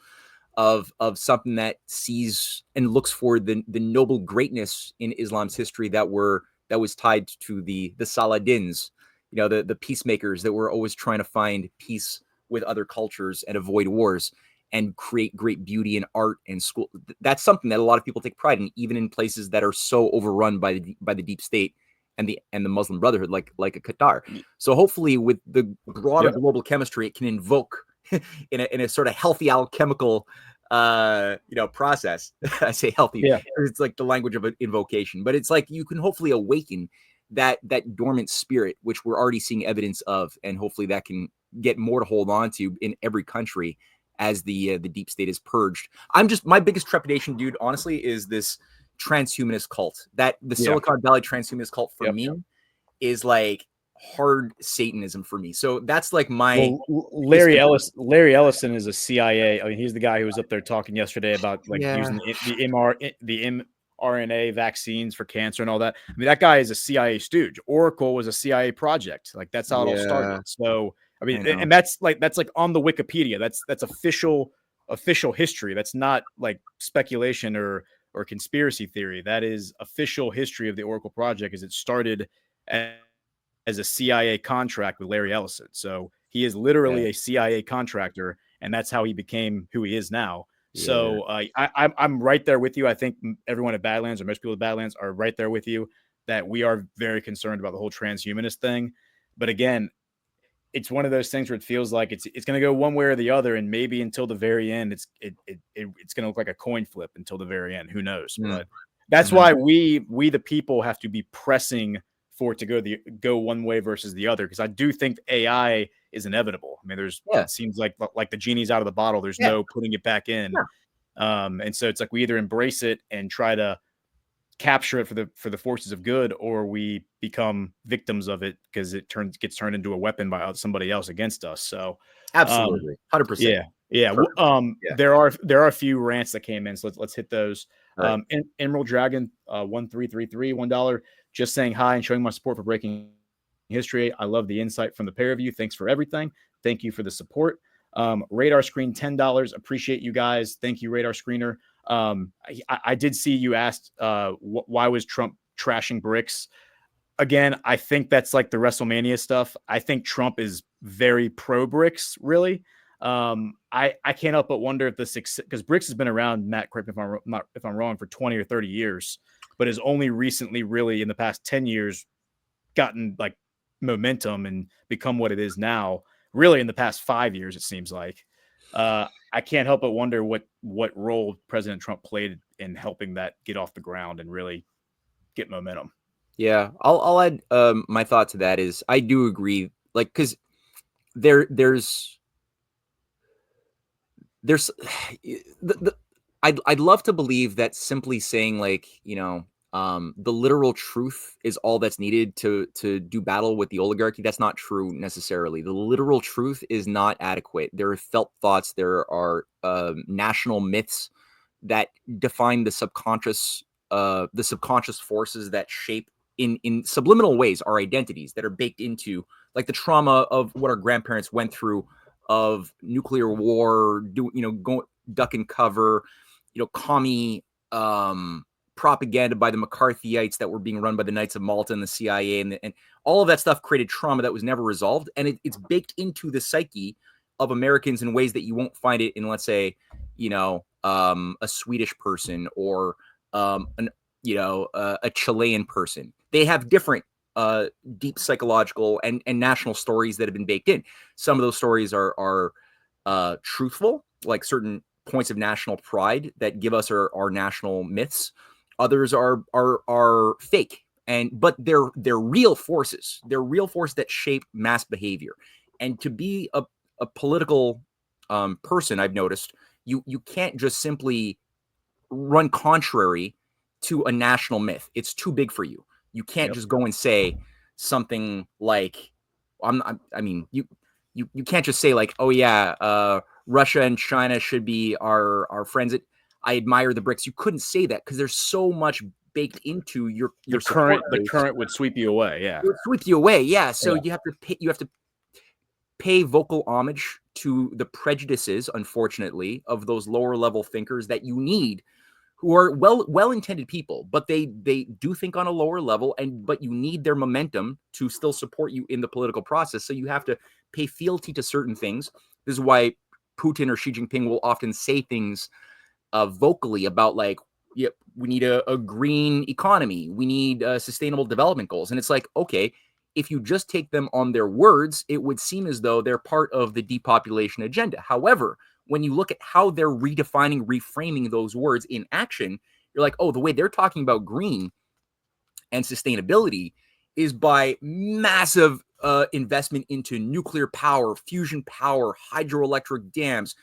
of something that sees and looks for the noble greatness in Islam's history that was tied to the Saladins, the peacemakers that were always trying to find peace with other cultures and avoid wars and create great beauty in art and school. That's something that a lot of people take pride in, even in places that are so overrun by the deep state and the Muslim Brotherhood, like a Qatar. So hopefully, with the broader global chemistry, it can invoke in a sort of healthy alchemical process. I say healthy. Yeah. It's like the language of an invocation, but it's like you can hopefully awaken that dormant spirit, which we're already seeing evidence of, and hopefully that can get more to hold on to in every country as the deep state is purged. My biggest trepidation, dude, honestly, is this transhumanist cult. That the Silicon Valley transhumanist cult for me is like hard Satanism for me. So that's like my Larry Ellison is a CIA. I mean, he's the guy who was up there talking yesterday about using the mRNA vaccines for cancer and all that. I mean, that guy is a CIA stooge. Oracle was a CIA project. Like, that's how it all started. So I mean, and that's on the Wikipedia. That's official history. That's not like speculation or conspiracy theory. That is official history of the Oracle project, as it started as a CIA contract with Larry Ellison. So he is literally a CIA contractor, and that's how he became who he is now. Yeah. So I'm right there with you. I think everyone at Badlands, or most people at Badlands, are right there with you, that we are very concerned about the whole transhumanist thing. But again, it's one of those things where it feels like it's going to go one way or the other, and maybe until the very end, it's going to look like a coin flip until the very end. Who knows? But that's why we the people have to be pressing for it to go one way versus the other, because I do think AI is inevitable. I mean, it seems like the genie's out of the bottle. There's no putting it back in. And so it's like we either embrace it and try to capture it for the forces of good, or we become victims of it because it gets turned into a weapon by somebody else against us. So absolutely, 100%. Yeah. There are a few rants that came in, so let's hit those. Right. Emerald Dragon 1333, $1, just saying hi and showing my support for Breaking History. I love the insight from the pair of you. Thanks for everything. Thank you for the support. Radar Screen, $10. Appreciate you guys. Thank you, Radar Screener. I did see you asked why was Trump trashing BRICS. Again, I think that's like the WrestleMania stuff. I think Trump is very pro BRICS, really. I can't help but wonder if the success, because BRICS has been around, Matt, correct me if I'm wrong, for 20 or 30 years, but has only recently, really in the past 10 years, gotten like momentum and become what it is now. Really in the past 5 years, it seems like. I can't help but wonder what role President Trump played in helping that get off the ground and really get momentum. Yeah, I'll add my thought to that is I do agree, like, because there's I'd love to believe that simply saying, like, the literal truth is all that's needed to do battle with the oligarchy. That's not true necessarily. The literal truth is not adequate. There are felt thoughts. There are national myths that define the subconscious forces that shape in subliminal ways our identities, that are baked into, like, the trauma of what our grandparents went through, of nuclear war, go duck and cover, commie propaganda by the McCarthyites that were being run by the Knights of Malta and the CIA, and all of that stuff created trauma that was never resolved, and it's baked into the psyche of Americans in ways that you won't find it in, let's say, a Swedish person or an a Chilean person. They have different deep psychological and national stories that have been baked in. Some of those stories are truthful, like certain points of national pride that give us our national myths. Others are fake, but they're real forces. They're real forces that shape mass behavior. And to be a political person, I've noticed you can't just simply run contrary to a national myth. It's too big for you. You can't just go and say something like, you can't just say like, oh yeah, Russia and China should be our friends. I admire the BRICS. You couldn't say that because there's so much baked into your current. The current would sweep you away. Yeah, it would sweep you away. Yeah. So you have to pay vocal homage to the prejudices, unfortunately, of those lower level thinkers that you need, who are well-intended people, but they do think on a lower level, but you need their momentum to still support you in the political process. So you have to pay fealty to certain things. This is why Putin or Xi Jinping will often say things vocally about like, yeah, we need a green economy, we need sustainable development goals, and it's like, okay, if you just take them on their words, it would seem as though they're part of the depopulation agenda. However, when you look at how they're reframing those words in action, you're like, oh, the way they're talking about green and sustainability is by massive investment into nuclear power, fusion power, hydroelectric dams,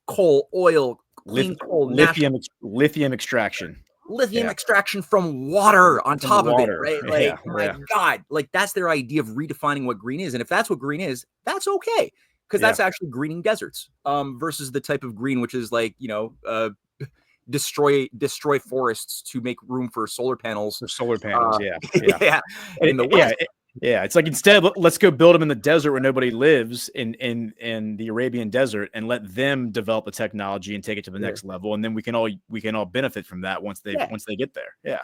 coal, oil, clean coal, lithium extraction. Lithium extraction from water on top of it, right? Like, my God, like that's their idea of redefining what green is. And if that's what green is, that's okay. Because that's actually greening deserts versus the type of green, which is like, destroy forests to make room for solar panels. In the West. It's like, instead, let's go build them in the desert where nobody lives in the Arabian desert, and let them develop the technology and take it to the next level, and then we can all benefit from that once they get there.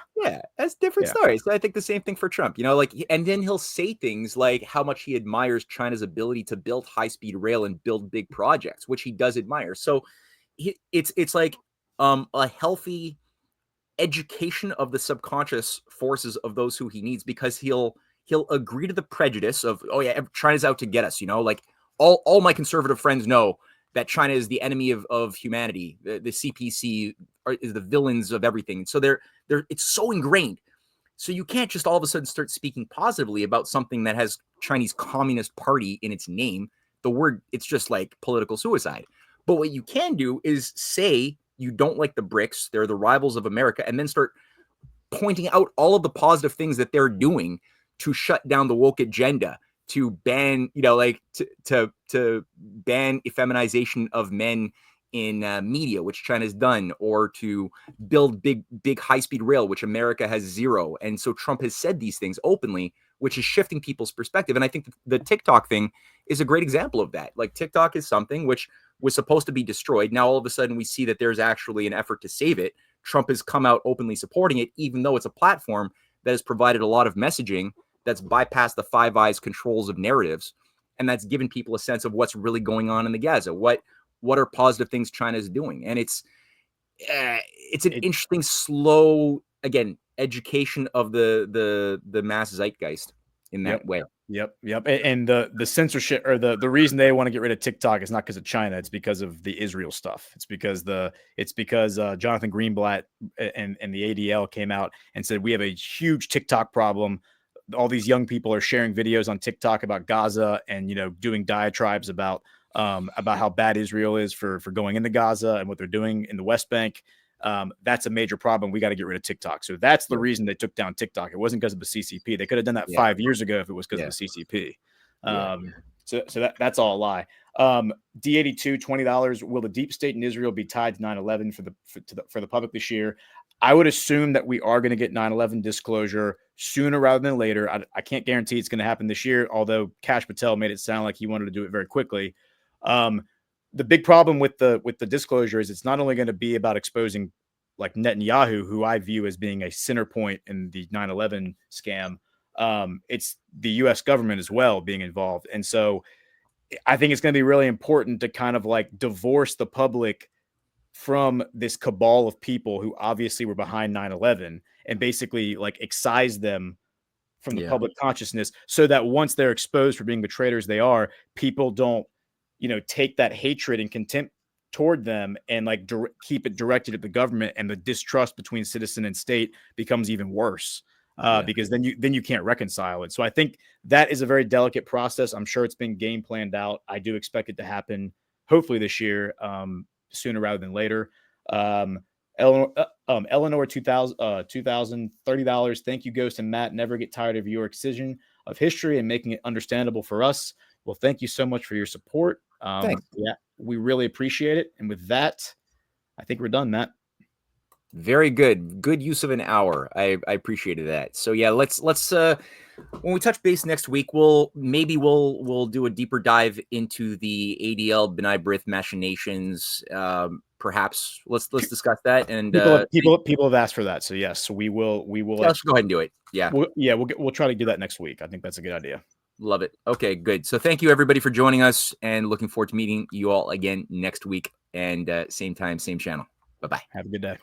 That's different stories. So I think the same thing for Trump, and then he'll say things like how much he admires China's ability to build high-speed rail and build big projects, which he does admire. So it's like a healthy education of the subconscious forces of those who he needs, because he'll agree to the prejudice of, oh yeah, China's out to get us, like all my conservative friends know that China is the enemy of humanity. The CPC is the villains of everything. So it's so ingrained. So you can't just all of a sudden start speaking positively about something that has Chinese Communist Party in its name. It's just like political suicide. But what you can do is say you don't like the BRICS, they're the rivals of America, and then start pointing out all of the positive things that they're doing to shut down the woke agenda, to ban, to ban effeminization of men in media, which China's done, or to build big high-speed rail, which America has zero. And so Trump has said these things openly, which is shifting people's perspective. And I think the TikTok thing is a great example of that. Like, TikTok is something which was supposed to be destroyed. Now, all of a sudden, we see that there's actually an effort to save it. Trump has come out openly supporting it, even though it's a platform that has provided a lot of messaging that's bypassed the Five Eyes controls of narratives, and that's given people a sense of what's really going on in the Gaza. What are positive things China is doing? And it's an interesting, slow, again, education of the mass zeitgeist in that way. Yep. And the censorship, or the reason they want to get rid of TikTok is not because of China. It's because of the Israel stuff. It's because Jonathan Greenblatt and the ADL came out and said, we have a huge TikTok problem. All these young people are sharing videos on TikTok about Gaza and, doing diatribes about how bad Israel is for going into Gaza and what they're doing in the West Bank. That's a major problem. We got to get rid of TikTok. So that's the reason they took down TikTok. It wasn't because of the CCP. They could have done that 5 years ago if it was because of the CCP. So that's all a lie. D82, $20. Will the deep state in Israel be tied to 9/11 for the public this year? I would assume that we are going to get 9/11 disclosure sooner rather than later. I can't guarantee it's going to happen this year, although Kash Patel made it sound like he wanted to do it very quickly. The big problem with the disclosure is it's not only going to be about exposing like Netanyahu, who I view as being a center point in the 9/11 scam. It's the U.S. government as well being involved. And so I think it's going to be really important to kind of like divorce the public from this cabal of people who obviously were behind 9/11 and basically like excise them from the Yeah. public consciousness, so that once they're exposed for being the traitors they are, people don't, take that hatred and contempt toward them and like keep it directed at the government, and the distrust between citizen and state becomes even worse. Because then you can't reconcile it. So I think that is a very delicate process. I'm sure it's been game planned out. I do expect it to happen hopefully this year, sooner rather than later. Eleanor 2000 $30. Thank you, Ghost and Matt. Never get tired of your excision of history and making it understandable for us. Well, thank you so much for your support. Thanks. Yeah, we really appreciate it. And with that, I think we're done, Matt. Very good. Good use of an hour. I appreciated that. So yeah, let's when we touch base next week, we'll do a deeper dive into the ADL B'nai B'rith machinations. Perhaps let's discuss that. And people have asked for that. So yes, we will. Let's go ahead and do it. Yeah. We'll try to do that next week. I think that's a good idea. Love it. Okay, good. So thank you everybody for joining us, and looking forward to meeting you all again next week, and same time, same channel. Bye-bye. Have a good day.